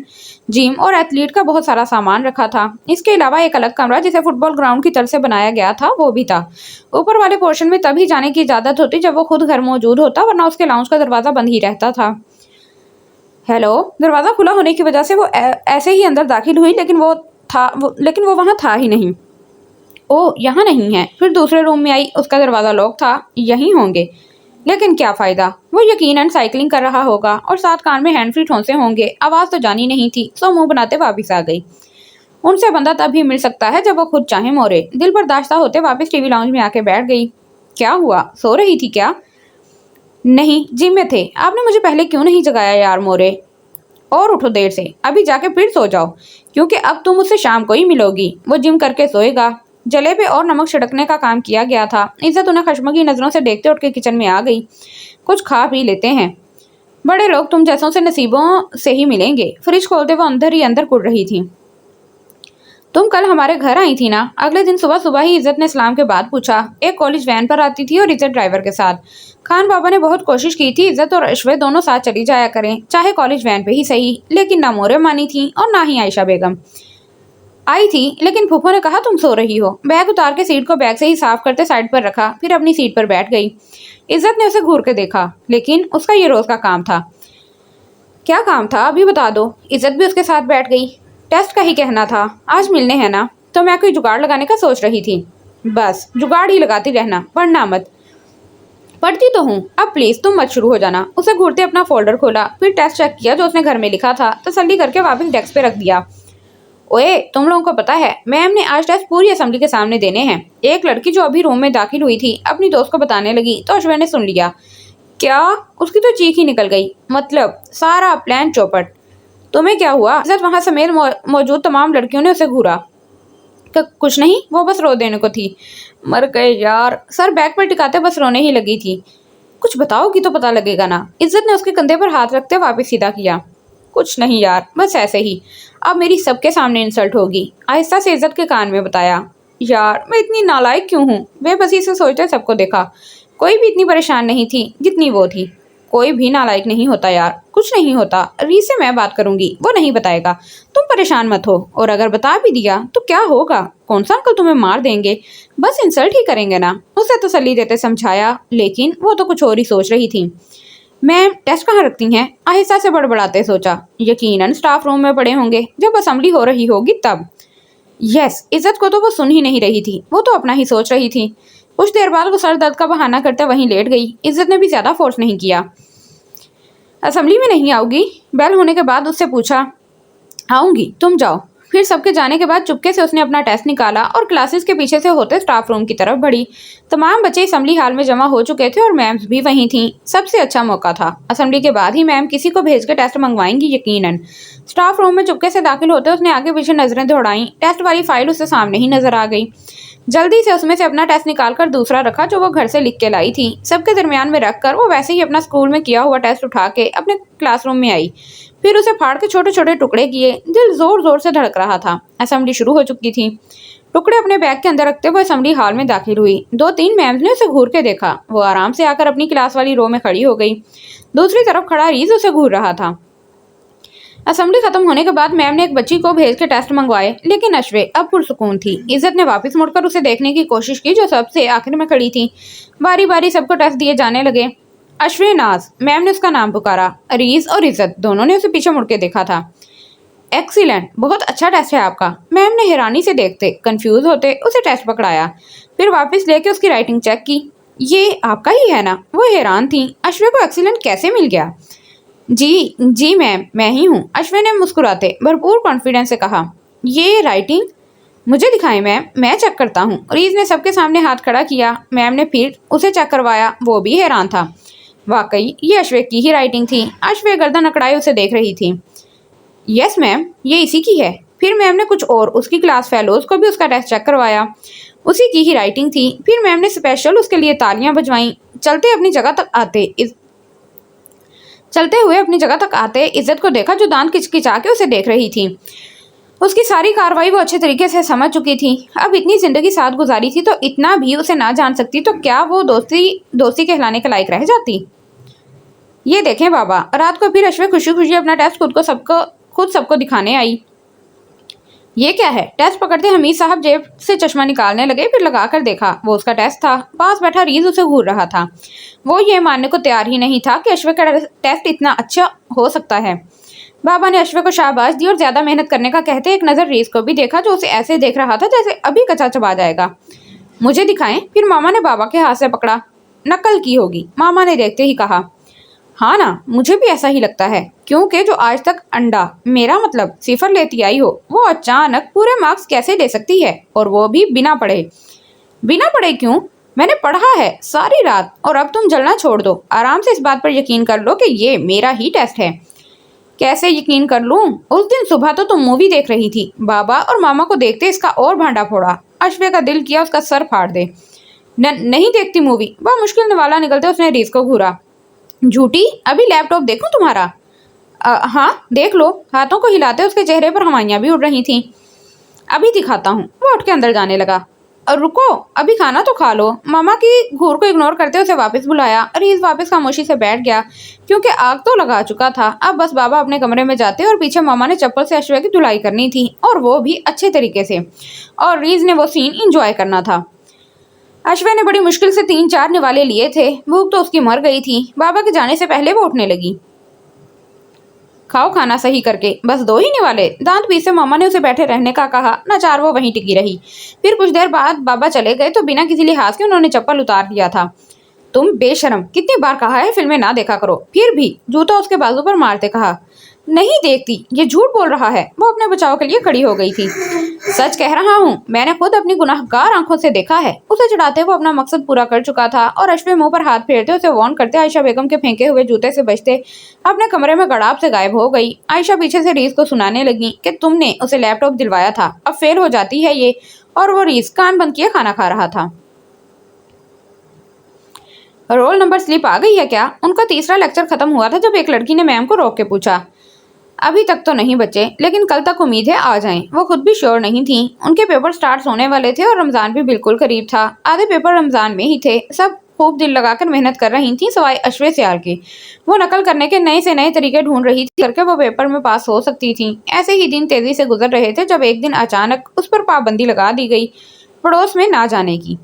جم اور ایتھلیٹ کا بہت سارا سامان رکھا تھا۔ اس کے علاوہ ایک الگ کمرہ جسے فٹ بال گراؤنڈ کی طرف سے بنایا گیا تھا وہ بھی تھا۔ اوپر والے پورشن میں تب ہی جانے کی اجازت ہوتی جب وہ خود گھر موجود ہوتا، ورنہ اس کے لاؤنج کا دروازہ بند ہی رہتا تھا۔ ہیلو، دروازہ کھلا ہونے کی وجہ سے وہ ایسے ہی اندر داخل ہوئی لیکن وہ وہاں تھا ہی نہیں۔ اوہ، یہاں نہیں ہے۔ پھر دوسرے روم میں آئی، اس کا دروازہ لاک تھا۔ یہیں ہوں گے، لیکن کیا فائدہ، وہ یقیناً سائیکلنگ کر رہا ہوگا اور ساتھ کان میں ہینڈ فری ٹھونسے ہوں گے۔ آواز تو جانی نہیں تھی، سو منہ بناتے واپس آ گئی۔ ان سے بندہ تب ہی مل سکتا ہے جب وہ خود چاہیں مورے۔ دل برداشتہ ہوتے واپس ٹی وی لاؤنج میں آ کے بیٹھ گئی۔ کیا ہوا، سو رہی تھی کیا؟ نہیں، جم میں تھے۔ آپ نے مجھے پہلے کیوں نہیں جگایا یار مورے؟ اور اٹھو دیر سے، ابھی جا کے پھر سو جاؤ، کیونکہ اب تم اس سے شام کو ہی ملو گی۔ وہ جم کر کے سوئے گا۔ جلے پہ اور نمک چھڑکنے کا کام کیا گیا تھا۔ عزت انہیں خشمگین نظروں سے دیکھتے اٹھ کے کچن میں آ گئی۔ کچھ کھا پی لیتے ہیں، بڑے لوگ تم جیسوں سے نصیبوں سے ہی ملیں گے۔ فریج کھولتے وہ اندر ہی اندر کڑ رہی تھی۔ تم کل ہمارے گھر آئی تھی نا؟ اگلے دن صبح ہی عزت نے سلام کے بعد پوچھا۔ ایک کالج وین پر آتی تھی اور عزت ڈرائیور کے ساتھ۔ خان بابا نے بہت کوشش کی تھی عزت اور اشوے دونوں ساتھ چلی جایا کریں، چاہے کالج وین پہ ہی صحیح، لیکن نہ مورے مانی تھی اور نہ ہی عائشہ بیگم۔ آئی تھی لیکن پھپھو نے کہا تم سو رہی ہو۔ بیگ اتار کے سیٹ کو بیگ سے ہی صاف کرتے سائڈ پر رکھا، پھر اپنی سیٹ پر بیٹھ گئی۔ عزت نے اسے گھور کے دیکھا، لیکن اس کا یہ روز کا کام تھا۔ کیا کام تھا ابھی بتا دو۔ عزت بھی اس کے ساتھ بیٹھ گئی۔ ٹیسٹ کا ہی کہنا تھا، آج ملنے ہیں نا، تو میں کوئی جگاڑ لگانے کا سوچ رہی تھی۔ بس جگاڑ ہی لگاتی رہنا، پڑھنا مت۔ پڑھتی تو ہوں، اب پلیز تم مت شروع ہو جانا۔ اسے گھورتے اپنا فولڈر کھولا، پھر ٹیسٹ چیک کیا جو اس نے گھر میں لکھا تھا، تسلی کر کے واپس ڈیسک پہ رکھ دیا۔ اوئے، تم لوگوں کو پتا ہے میم نے آج ٹیسٹ پوری اسمبلی کے سامنے دینے ہیں۔ ایک لڑکی جو ابھی روم میں داخل ہوئی تھی اپنی دوست کو بتانے لگی تو اشوے نے سن لیا۔ کیا؟ اس کی تو چیخ ہی نکل گئی۔ مطلب سارا پلان چوپٹ۔ تمہیں کیا ہوا؟ عزت وہاں سمیت موجود تمام لڑکیوں نے اسے گھورا۔ کچھ نہیں، وہ بس رو دینے کو تھی۔ مر گئے یار، سر بیک پر ٹکاتے بس رونے ہی لگی تھی۔ کچھ بتاؤ گی تو پتا لگے گا نا۔ عزت نے اس کے کندھے پر ہاتھ رکھتے واپس سیدھا کیا۔ کچھ نہیں یار، بس ایسے ہی، اب میری سب کے سامنے انسلٹ ہوگی، آہستہ سے عزت کے کان میں بتایا۔ یار میں اتنی نالائق کیوں ہوں؟ بے بسی سے سوچتے سب کو دیکھا، کوئی بھی اتنی پریشان نہیں تھی جتنی وہ تھی۔ کوئی بھی نالائق نہیں ہوتا یار، کچھ نہیں ہوتا، ریز سے میں بات کروں گی، وہ نہیں بتائے گا، تم پریشان مت ہو، اور اگر بتا بھی دیا تو کیا ہوگا، کون سا انکل تمہیں مار دیں گے، بس انسلٹ ہی کریں گے نا، اسے تسلی دیتے سمجھایا، لیکن وہ تو کچھ اور ہی سوچ رہی تھی۔ میم ٹیسٹ کہاں رکھتی ہیں؟ آہستہ سے بڑبڑاتے سوچا، یقیناً اسٹاف روم میں پڑے ہوں گے، جب اسمبلی ہو رہی ہوگی تب۔ یس، عزت کو تو وہ سن ہی نہیں رہی تھی، وہ تو اپنا ہی سوچ رہی تھی۔ کچھ دیر بعد وہ سر درد کا بہانہ کرتے وہیں لیٹ گئی۔ عزت نے بھی زیادہ فورس نہیں کیا۔ اسمبلی میں نہیں آؤ گی؟ بیل ہونے کے بعد اس سے پوچھا۔ آؤں گی، تم جاؤ۔ پھر سب کے جانے کے بعد چپکے سے اس نے اپنا ٹیسٹ نکالا اور کلاسز کے پیچھے سے ہوتے اسٹاف روم کی طرف بڑھی۔ تمام بچے اسمبلی ہال میں جمع ہو چکے تھے اور میمز بھی وہیں تھیں۔ سب سے اچھا موقع تھا، اسمبلی کے بعد ہی میم کسی کو بھیج کے ٹیسٹ منگوائیں گی یقیناً۔ اسٹاف روم میں چپکے سے داخل ہوتے اس نے آگے پیچھے نظریں دوڑائیں، ٹیسٹ والی فائل اسے سامنے ہی نظر آ گئی۔ جلدی سے اس میں سے اپنا ٹیسٹ نکال کر دوسرا رکھا جو وہ گھر سے لکھ کے لائی تھی۔ سب کے درمیان میں رکھ کر وہ ویسے ہی اپنا اسکول میں کیا ہوا ٹیسٹ اٹھا کے اپنے کلاس روم میں آئی، پھر اسے پھاڑ کے چھوٹے چھوٹے ٹکڑے کیے۔ دل زور زور سے دھڑک رہا تھا، اسمبلی شروع ہو چکی تھی۔ ٹکڑے اپنے بیگ کے اندر رکھتے ہوئے اسمبلی ہال میں داخل ہوئی۔ 2-3 میمز نے اسے گھور کے دیکھا، وہ آرام سے آ کر اپنی کلاس والی رو میں کھڑی ہو گئی۔ دوسری طرف کھڑا ریز اسے گھور رہا تھا۔ اسمبلی ختم ہونے کے بعد میم نے ایک بچی کو بھیج کے ٹیسٹ منگوائے، لیکن اشوے اب پرسکون تھی۔ عزت نے واپس مڑ کر اسے دیکھنے کی کوشش کی جو سب سے آخر میں کھڑی تھی۔ باری باری سب کو ٹیسٹ دیے جانے لگے۔ اشوے ناز، میم نے اس کا نام پکارا۔ ریز اور عزت دونوں نے اسے پیچھے مڑ کے دیکھا تھا۔ ایکسیلنٹ، بہت اچھا ٹیسٹ ہے آپ کا۔ میم نے حیرانی سے دیکھتے کنفیوز ہوتے اسے ٹیسٹ پکڑایا، پھر واپس لے کے اس کی رائٹنگ چیک کی۔ یہ آپ کا ہی ہے نا؟ وہ حیران تھی، اشوے کو ایکسیلنٹ کیسے مل گیا؟ जी मैम, मैं ही हूँ, अश्विन ने मुस्कुराते भरपूर कॉन्फिडेंस से कहा। ये राइटिंग मुझे दिखाएं मैम, मैं चेक करता हूँ। रीज ने सबके सामने हाथ खड़ा किया। मैम ने फिर उसे चेक करवाया। वो भी हैरान था। वाकई ये अश्वेक की ही राइटिंग थी। अश्वे गर्दन अकड़ाए उसे देख रही थी। यस मैम, ये इसी की है। फिर मैम ने कुछ और उसकी क्लास फेलोज को भी उसका टेस्ट चेक करवाया। उसी की ही राइटिंग थी। फिर मैम ने स्पेशल उसके लिए तालियां बजवाईं। चलते हुए अपनी जगह तक आते इज्जत को देखा, जो दांत किचकिचा के उसे देख रही थी। उसकी सारी कार्रवाई वो अच्छे तरीके से समझ चुकी थी। अब इतनी जिंदगी साथ गुजारी थी तो इतना भी उसे ना जान सकती तो क्या वो दोस्ती कहलाने के लायक रह जाती। ये देखें बाबा, रात को फिर अश्वे खुशी खुशी अपना टेस्ट खुद सबको दिखाने आई। ये क्या है? टेस्ट पकड़ते हमीद साहब जेब से चश्मा निकालने लगे। फिर लगा कर देखा, वो उसका टेस्ट था। पास बैठा रीज उसे घूर रहा था। वो ये मानने को तैयार ही नहीं था कि अश्वे का टेस्ट इतना अच्छा हो सकता है। बाबा ने अश्वे को शाबाश दी और ज्यादा मेहनत करने का कहते एक नजर रीज को भी देखा, जो उसे ऐसे देख रहा था जैसे अभी कचा चबा जाएगा। मुझे दिखाएं। फिर मामा ने बाबा के हाथ से पकड़ा। नकल की होगी, मामा ने देखते ही कहा। हाँ ना, मुझे भी ऐसा ही लगता है, क्योंकि जो आज तक अंडा, मेरा मतलब सिफर लेती आई हो, वो अचानक पूरे मार्क्स कैसे ले सकती है, और वो भी बिना पढ़े। बिना पढ़े क्यों? मैंने पढ़ा है सारी रात। और अब तुम जलना छोड़ दो। आराम से इस बात पर यकीन कर लो कि ये मेरा ही टेस्ट है। कैसे यकीन कर लूं? उस दिन सुबह तो तुम मूवी देख रही थी। बाबा और मामा को देखते इसका और भांडा फोड़ा। अश्वे का दिल किया उसका सर फाड़ दे। नहीं देखती मूवी। वह मुश्किल वाला निकलते उसने रीज को घूरा। झूठी, अभी लैपटॉप देखूं तुम्हारा? हाँ देख लो। हाथों को हिलाते उसके चेहरे पर हवाइयां भी उड़ रही थीं। अभी दिखाता हूँ। वो उठ के अंदर जाने लगा। रुको, अभी खाना तो खा लो। मामा की घूर को इग्नोर करते उसे वापस बुलाया। रीज वापस खामोशी से बैठ गया, क्योंकि आग तो लगा चुका था। अब बस बाबा अपने कमरे में जाते और पीछे मामा ने चप्पल से अश्वे की धुलाई करनी थी, और वो भी अच्छे तरीके से। और रीज ने वो सीन इंजॉय करना था। अश्वे ने बड़ी मुश्किल से 3-4 निवाले लिए थे। भूख तो उसकी मर गई थी। बाबा के जाने से पहले वो उठने लगी। खाओ खाना सही करके, बस 2 ही निवाले। दांत पीसे मामा ने उसे बैठे रहने का कहा। नाचार वो वहीं टिकी रही। फिर कुछ देर बाद बाबा चले गए तो बिना किसी लिहाज के उन्होंने चप्पल उतार लिया था। तुम बेशरम, कितनी बार कहा है फिल्में ना देखा करो। फिर भी जूता उसके बाजू पर मारते कहा। नहीं देखती, ये झूठ बोल रहा है। वो अपने बचाव के लिए खड़ी हो गई थी। सच कह रहा हूँ, मैंने खुद अपनी गुनाहगार आंखों से देखा है। उसे चढ़ाते वो अपना मकसद पूरा कर चुका था, और अश्वे मुंह पर हाथ फेरते उसे वार्न करते आयशा बेगम के फेंके हुए जूते से बचते अपने कमरे में गड़ाप से गायब हो गई। आयशा पीछे से रीज को सुनाने लगी कि तुमने उसे लैपटॉप दिलवाया था, अब फेल हो जाती है ये। और वो रीज कान बंद किए खाना खा रहा था। रोल नंबर स्लिप आ गई है क्या? उनका तीसरा लेक्चर खत्म हुआ था जब एक लड़की ने मैम को रोक के पूछा। अभी तक तो नहीं बच्चे, लेकिन कल तक उम्मीद है आ जाएं। वो खुद भी श्योर नहीं थी। उनके पेपर स्टार्ट होने वाले थे और रमजान भी बिल्कुल करीब था। आधे पेपर रमजान में ही थे। सब खूब दिल लगाकर मेहनत कर रही थी, सिवाय अश्वे सियाल के। वो नकल करने के नए से नए तरीके ढूंढ रही थी, करके वो पेपर में पास हो सकती थी। ऐसे ही दिन तेजी से गुजर रहे थे जब एक दिन अचानक उस पर पाबंदी लगा दी गई, पड़ोस में ना जाने की।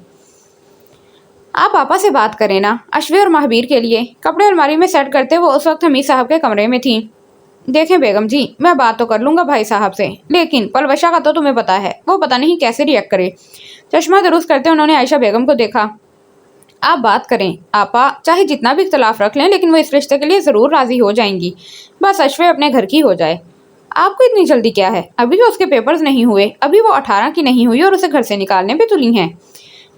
आप पापा से बात करें ना, अश्वे और महावीर के लिए। कपड़े अलमारी में सेट करते वो उस वक्त हमीद साहब के कमरे में थी। देखें बेगम जी, मैं बात तो कर लूंगा भाई साहब से, लेकिन पलवशा का तो तुम्हें पता है, वो पता नहीं कैसे रिएक्ट करे। चश्मा दुरुस्त करते उन्होंने आयशा बेगम को देखा। आप बात करें आपा, चाहे जितना भी इख्तलाफ रख लें, लेकिन वो इस रिश्ते के लिए जरूर राजी हो जाएंगी। बस अश्वे अपने घर की हो जाए। आपको इतनी जल्दी क्या है? अभी तो उसके पेपर्स नहीं हुए। अभी वो 18 की नहीं हुई और उसे घर से निकालने पे तुली हैं।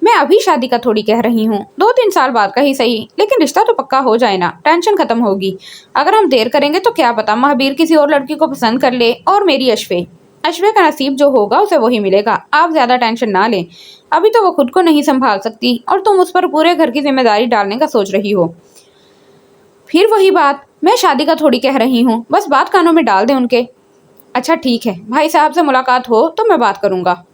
मैं अभी शादी का थोड़ी कह रही हूँ, 2-3 साल बाद का ही सही, लेकिन रिश्ता तो पक्का हो जाए ना, टेंशन खत्म होगी। अगर हम देर करेंगे तो क्या पता महावीर किसी और लड़की को पसंद कर ले, और मेरी अश्वे का नसीब जो होगा उसे वही मिलेगा। आप ज्यादा टेंशन ना लें। अभी तो वो खुद को नहीं संभाल सकती, और तुम उस पर पूरे घर की जिम्मेदारी डालने का सोच रही हो। फिर वही बात, मैं शादी का थोड़ी कह रही हूँ, बस बात कानों में डाल दें उनके। अच्छा ठीक है, भाई साहब से मुलाकात हो तो मैं बात करूंगा।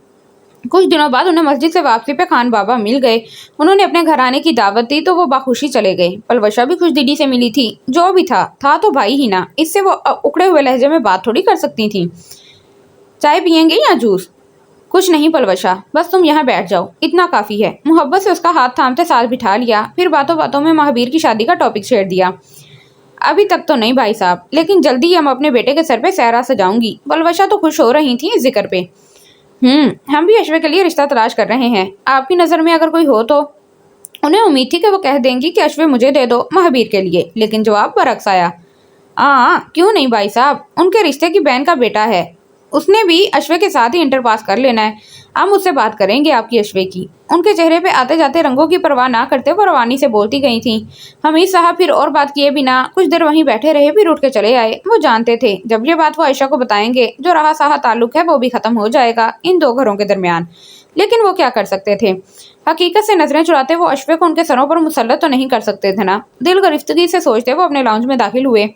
कुछ दिनों बाद उन्हें मस्जिद से वापसी पे खान बाबा मिल गए। उन्होंने अपने घर आने की दावत दी तो वो बाखुशी चले गए। पलवशा भी खुश दिली से मिली थी। जो भी था तो भाई ही ना, इससे वो उकड़े हुए लहजे में बात थोड़ी कर सकती थी। चाय पियेंगे या जूस? कुछ नहीं पलवशा, बस तुम यहाँ बैठ जाओ, इतना काफी है। मुहब्बत से उसका हाथ थामते साथ बिठा लिया। फिर बातों बातों में महावीर की शादी का टॉपिक छेड़ दिया। अभी तक तो नहीं भाई साहब, लेकिन जल्दी ही हम अपने बेटे के सर पे सहरा सजाऊंगी। पलवशा तो खुश हो रही थी इस जिक्र पे। हम भी अश्वे के लिए रिश्ता तलाश कर रहे हैं। आपकी नज़र में अगर कोई हो तो? उन्हें उम्मीद थी कि वो कह देंगी कि अश्वे मुझे दे दो महावीर के लिए, लेकिन जवाब बरक्स आया। हाँ क्यों नहीं भाई साहब, उनके रिश्ते की बहन का बेटा है, उसने भी अश्वे के साथ ही इंटर पास कर लेना है। हम उससे बात करेंगे आपकी अश्वे की। उनके चेहरे पे आते जाते रंगों की परवाह ना करते वो रवानी से बोलती गई थी। हमीद साहब फिर और बात किए बिना कुछ देर वहीं बैठे रहे, फिर उठ के चले आए। वो जानते थे जब ये बात वो आयशा को बताएंगे, जो रहा सहा ताल्लुक है वो भी खत्म हो जाएगा इन दो घरों के दरमियान। लेकिन वो क्या कर सकते थे? हकीकत से नजरें चुराते वो अश्वे को उनके सरों पर मुसल्लत तो नहीं कर सकते थे ना। दिल गरिफ्तगी से सोचते वो अपने लाउंज में दाखिल हुए।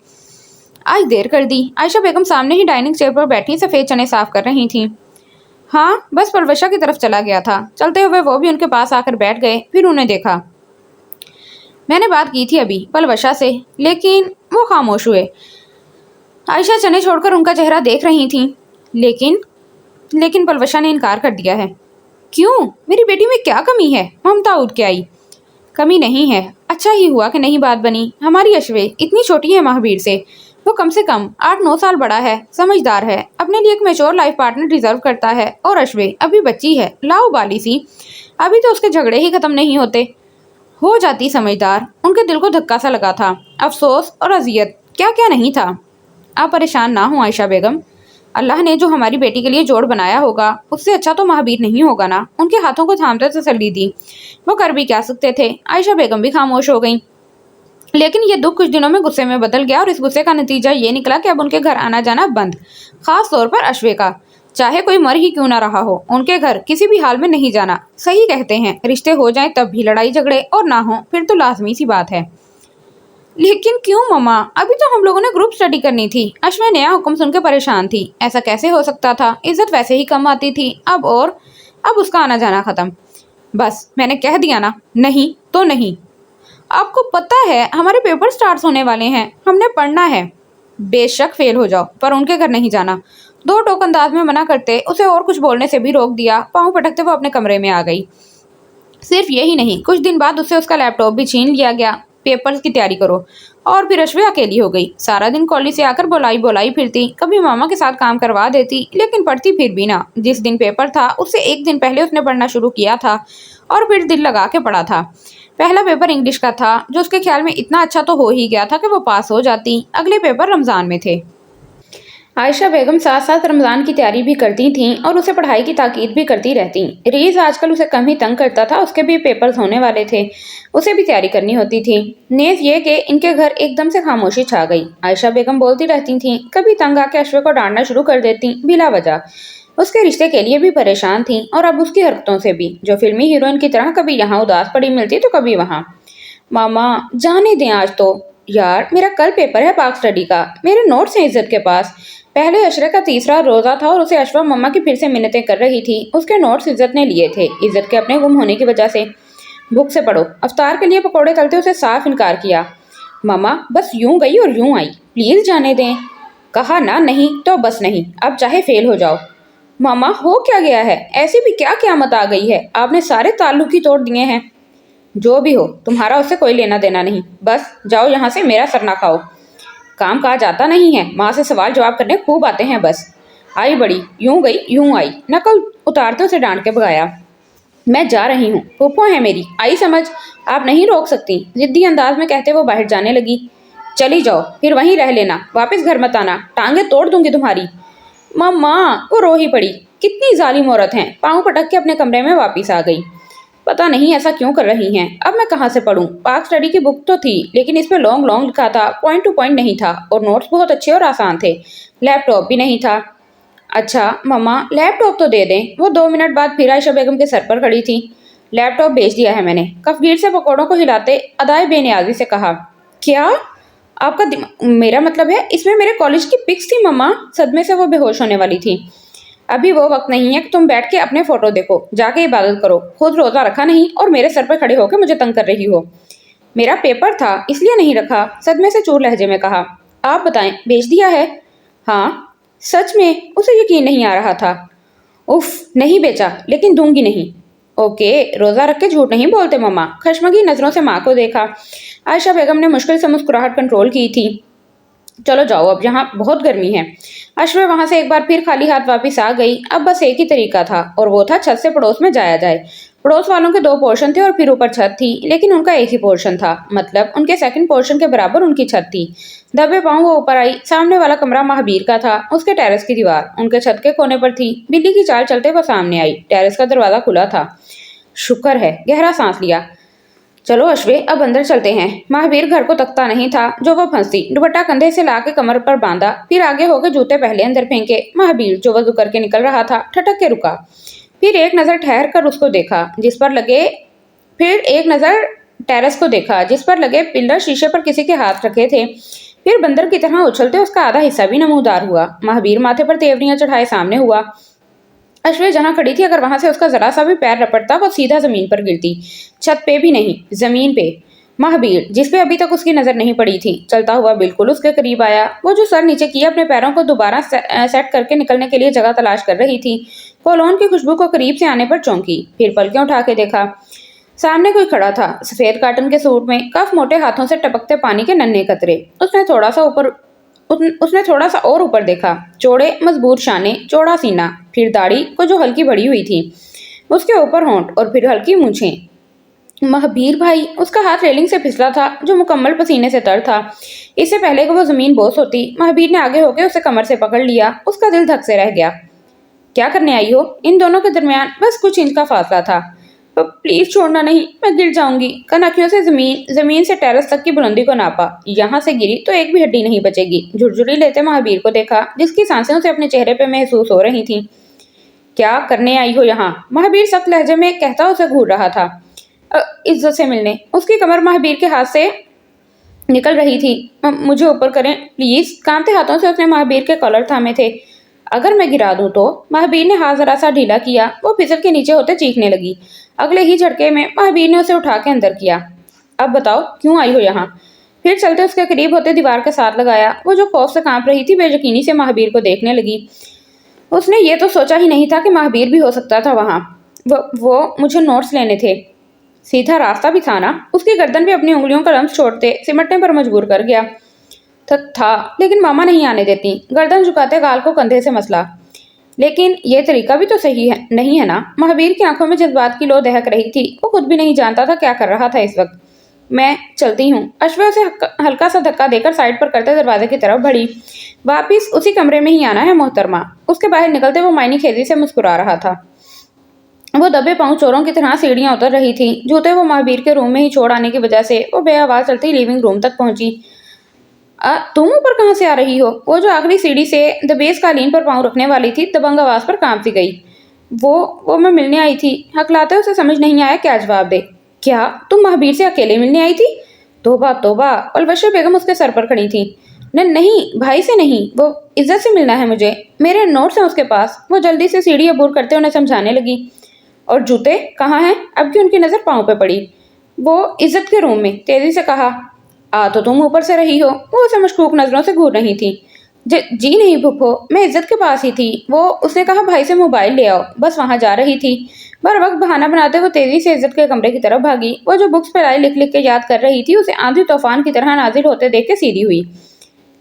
आज देर कर दी। आयशा बेगम सामने ही डाइनिंग चेयर पर बैठी सफेद चने साफ कर रही थीं। हाँ बस परवशा की तरफ चला गया था। चलते हुए वो भी उनके पास आकर बैठ गए, फिर उन्हें देखा। मैंने बात की थी अभी पलवशा से, लेकिन वो खामोश हुए। आयशा चने छोड़कर उनका चेहरा देख रही थी। लेकिन पलवशा ने इनकार कर दिया है। क्यों? मेरी बेटी में क्या कमी है? ममता उठ के आई। कमी नहीं है, अच्छा ही हुआ कि नहीं बात बनी। हमारी अश्वे इतनी छोटी है महावीर से कम 8-9 साल बड़ा है, समझदार है, अपने लिए एक मैच्योर लाइफ पार्टनर डिजर्व करता है। और अश्वे अभी बच्ची है, लाओबाली सी। अभी तो उसके झगड़े ही खत्म नहीं होते। हो जाती समझदार। उनके दिल को धक्का सा लगा था। अफसोस और अजियत, क्या क्या नहीं था। आप परेशान ना हो आयशा बेगम, अल्लाह ने जो हमारी बेटी के लिए जोड़ बनाया होगा उससे अच्छा तो महावीर नहीं होगा ना। उनके हाथों को थामते तसल्ली दी। वो कर भी क्या सकते थे। आयशा बेगम भी खामोश हो गई। लेकिन ये दुख कुछ दिनों में गुस्से में बदल गया और इस गुस्से का नतीजा ये निकला कि अब उनके घर आना जाना बंद, खास तौर पर अश्वे का। चाहे कोई मर ही क्यों ना रहा हो, उनके घर किसी भी हाल में नहीं जाना। सही कहते हैं, रिश्ते हो जाएं तब भी लड़ाई झगड़े, और ना हो फिर तो लाजमी सी बात है। लेकिन क्यों मम्मा? अभी तो हम लोगों ने ग्रुप स्टडी करनी थी। अश्वे नया हुक्म सुनकर परेशान थी। ऐसा कैसे हो सकता था? इज्जत वैसे ही कम आती थी, अब उसका आना जाना खत्म। बस मैंने कह दिया ना, नहीं तो नहीं। आपको पता है हमारे पेपर स्टार्ट होने वाले हैं, हमने पढ़ना है। बेशक फेल हो जाओ, पर उनके घर नहीं जाना। दो टोक अंदाज में मना करते उसे और कुछ बोलने से भी रोक दिया। पाँव पटकते वो अपने कमरे में आ गई। सिर्फ यही नहीं, कुछ दिन बाद उससे उसका लैपटॉप भी छीन लिया गया। पेपर्स की तैयारी करो। और फिर अश्वे अकेली हो गई। सारा दिन कॉलेज से आकर बोलाई बोलाई फिरती। कभी मामा के साथ काम करवा देती, लेकिन पढ़ती फिर भी ना। जिस दिन पेपर था उससे एक दिन पहले उसने पढ़ना शुरू किया था और फिर दिल लगा के पढ़ा था। पहला पेपर इंग्लिश का था, जो उसके ख्याल में इतना अच्छा तो हो ही गया था कि वो पास हो जाती। अगले पेपर रमज़ान में थे। आयशा बेगम साथ साथ रमज़ान की तैयारी भी करती थीं और उसे पढ़ाई की ताकीद भी करती रहती। रीज़ आजकल उसे कम ही तंग करता था, उसके भी पेपर्स होने वाले थे, उसे भी तैयारी करनी होती थी। नेज़ ये कि इनके घर एकदम से खामोशी छा गई। आयशा बेगम बोलती रहती थीं, कभी तंग आके अश्वे को डांटना शुरू कर देती बिला वजह। उसके रिश्ते के लिए भी परेशान थीं और अब उसकी हरकतों से भी, जो फिल्मी हीरोइन की तरह कभी यहाँ उदास पड़ी मिलती तो कभी वहाँ। मामा जाने दें आज तो। यार मेरा कल पेपर है पाक स्टडी का, मेरे नोट्स हैं इज्जत के पास। पहले अशरे का तीसरा रोजा था और उसे अशफा मम्मा की फिर से मिन्नतें कर रही थी। उसके नोट्स इज्जत ने लिए थे, इज्जत के अपने गुम होने की वजह से। भूख से पढ़ो। अफ्तार के लिए पकौड़े तलते उसे साफ इनकार किया। मामा बस यूं गई और यूं आई, प्लीज जाने दें। कहा ना नहीं तो बस नहीं, अब चाहे फेल हो जाओ। मामा हो क्या गया है? ऐसी भी क्या क़यामत आ गई है? आपने सारे ताल्लुक ही तोड़ दिए हैं। जो भी हो, तुम्हारा उससे कोई लेना देना नहीं। बस जाओ यहाँ से, मेरा सर ना खाओ। काम काज आता नहीं है, माँ से सवाल जवाब करने खूब आते हैं बस। आई बड़ी, यूं गई यूं आई, नकल उतारते उसे डांट के भगाया। मैं जा रही हूँ, फूफो है मेरी, आई समझ। आप नहीं रोक सकती, जिद्दी अंदाज में कहते वो बाहर जाने लगी। चली जाओ, फिर वहीं रह लेना, वापस घर मत आना, टांगे तोड़ दूंगी तुम्हारी। मम्मा, वो रो ही पड़ी। कितनी जालिम औरत हैं। पाँव पटक के अपने कमरे में वापस आ गई। पता नहीं ऐसा क्यों कर रही हैं। अब मैं कहाँ से पढूं? पाक स्टडी की बुक तो थी, लेकिन इस पे लॉन्ग लॉन्ग लिखा था, पॉइंट टू पॉइंट नहीं था, और नोट्स बहुत अच्छे और आसान थे। लैपटॉप भी नहीं था। अच्छा मम्मा, लैपटॉप तो दे दें। वो 2 मिनट बाद फिर आयशा बेगम के सर पर खड़ी थी। लैपटॉप बेच दिया है मैंने, कफगीर से पकौड़ों को हिलाते अदाए बेनियाजी से कहा। क्या? आपका मेरा मतलब है इसमें मेरे कॉलेज की पिक्स थी मम्मा। सदमे से वो बेहोश होने वाली थी। अभी वो वक्त नहीं है कि तुम बैठ के अपने फोटो देखो, जाके इबादत करो। खुद रोजा रखा नहीं और मेरे सर पर खड़े होकर मुझे तंग कर रही हो। मेरा पेपर था इसलिए नहीं रखा, सदमे से चूर लहजे में कहा। आप बताएं, बेच दिया है? हाँ सच में, उसे यकीन नहीं आ रहा था। उफ, नहीं बेचा, लेकिन दूंगी नहीं। ओके, रोजा रख के झूठ नहीं बोलते मम्मा। खशमगी नजरों से माँ को देखा। आयशा बेगम ने मुश्किल से मुस्कुराहट कंट्रोल की थी। चलो जाओ, अब यहाँ बहुत गर्मी है। अश्वे वहां से एक बार फिर खाली हाथ वापस आ गई। अब बस एक ही तरीका था और वो था छत से पड़ोस में जाया जाए। पड़ोस वालों के 2 पोर्शन थे और फिर ऊपर छत थी, लेकिन उनका एक ही पोर्शन था। मतलब उनके सेकंड पोर्शन के बराबर उनकी छत थी। दबे पांव वो ऊपर आई। सामने वाला कमरा महाबीर का था। उसके टेरेस की दीवार उनके छत के कोने पर थी। बिल्ली की चाल चलते वो सामने आई। टेरेस का दरवाजा खुला था। शुक्र है, गहरा सांस लिया। चलो अश्वे, अब अंदर चलते हैं। महाबीर घर को तकता नहीं था जो वो फंसती। दुपट्टा कंधे से लाके कमर पर बांधा, फिर आगे होकर जूते पहले अंदर फेंके। महाबीर जो वजू करके निकल रहा था ठटक के रुका। फिर एक नजर ठहर कर उसको देखा जिस पर लगे फिर एक नजर टेरेस को देखा जिस पर लगे पिल्लर शीशे पर किसी के हाथ रखे थे। फिर बंदर की तरह उछलते उसका आधा हिस्सा भी नमूदार हुआ। महाबीर माथे पर तेवरियां चढ़ाए सामने हुआ। अश्वे जहां खड़ी थी, अगर वहां से उसका जरा सा भी पैर रपटता वो सीधा जमीन पर गिरती। छत पे भी नहीं, जमीन पे। महाबीर जिस पे अभी तक उसकी नजर नहीं पड़ी थी, चलता हुआ बिल्कुल उसके करीब आया। वो जो सर नीचे किए अपने पैरों को दोबारा सेट करके निकलने के लिए जगह तलाश कर रही थी। कोलोन की खुशबू को करीब से आने पर चौंकी, फिर पलकें उठा के देखा। सामने कोई खड़ा था, सफेद काटन के सूट में, कफ मोटे हाथों से टपकते पानी के नन्हे कतरे। उसने थोड़ा सा और ऊपर देखा। चौड़े मजबूत शाने, चौड़ा सीना, फिर दाढ़ी को जो हल्की बढ़ी हुई थी, उसके ऊपर होंठ और फिर हल्की मूंछें। महाबीर भाई। उसका हाथ रेलिंग से फिसला था जो मुकम्मल पसीने से तर था। इससे पहले कि वो जमीन बोस होती, महाबीर ने आगे होकर उसे कमर से पकड़ लिया। उसका दिल धक से रह गया। क्या करने आई हो? इन दोनों के दरमियान बस कुछ इंच का फासला था। प्लीज छोड़ना नहीं, मैं गिर जाऊंगी। कनखियों से जमीन से टेरेस तक की बुलंदी को नापा। यहाँ से गिरी तो एक भी हड्डी नहीं बचेगी। झुरझुरी लेते महाबीर को देखा जिसकी सांसें उसे अपने चेहरे पे महसूस हो रही थीं। क्या करने आई हो यहाँ? महाबीर सख्त लहजे में कहता उसे घूर रहा था। इज्जत से मिलने। उसकी कमर महाबीर के हाथ से निकल रही थी। मुझे ऊपर करें प्लीज। कांपते हाथों से उसने महाबीर के कॉलर थामे थे। अगर मैं गिरा दूं तो? महाबीर ने हाथ जरा सा ढीला किया। वो फिसल के नीचे होते चीखने लगी। अगले ही झटके में महाबीर ने उसे उठा के अंदर किया। अब बताओ क्यों आई हो यहाँ? फिर चलते उसके करीब होते दीवार के साथ लगाया। वो जो खौफ से कांप रही थी बेयकीनी से महाबीर को देखने लगी। उसने ये तो सोचा ही नहीं था कि महाबीर भी हो सकता था वहाँ। वो मुझे नोट्स लेने थे। सीधा रास्ता भी था ना? उसकी गर्दन भी अपनी उंगलियों का लम्स छोड़ते सिमटने पर मजबूर कर गया था, लेकिन मामा नहीं आने देती। गर्दन झुकाते गाल को कंधे से मसला। लेकिन ये तरीका भी तो सही है नहीं है ना? महाबीर की आंखों में जज्बात की लो दहक रही थी। वो खुद भी नहीं जानता था क्या कर रहा था इस वक्त। मैं चलती हूँ। अश्वे उसे हल्का सा धक्का देकर साइड पर करते दरवाजे की तरफ बढ़ी। वापिस उसी कमरे में ही आना है मोहतरमा। उसके बाहर निकलते वो मायनी खेजी से मुस्कुरा रहा था। वो दबे पांव चोरों की तरह सीढ़ियां उतर रही थी। जूते वो महाबीर के रूम में ही छोड़ आने की वजह से वो बेआवाज चलती लिविंग रूम तक पहुंची। तुम ऊपर कहाँ से आ रही हो? वो जो आखिरी सीढ़ी से दबेस कालीन पर पांव रखने वाली थी दबंग आवाज पर कांपती गई। वो मैं मिलने आई थी। हकलाते उसे समझ नहीं आया क्या जवाब दे। क्या तुम महाबीर से अकेले मिलने आई थी? तोबा तोबा। अलबशर बेगम उसके सर पर खड़ी थी। नहीं, भाई से नहीं, वो इज्जत से मिलना है मुझे। मेरे नोट्स हैं उसके पास। वो जल्दी से सीढ़ी अबूर करते उन्हें समझाने लगी। और जूते कहाँ हैं? अब की उनकी नजर पाँव पे पड़ी। वो इज्जत के रूम में, तेजी से कहा। तो तुम ऊपर से रही हो? वो उसे मशकूक नजरों से घूर रही थी। जी नहीं भुप्पो, मैं इज्जत के पास ही थी। उसने कहा भाई से मोबाइल ले आओ, बस वहां जा रही थी। बर वक्त बहाना बनाते वो तेजी से इज्जत के कमरे की तरफ भागी। वो जो बुक्स पर आई लिख लिख के याद कर रही थी उसे आंधी तूफान की तरह नाजिल होते देख के सीधी हुई।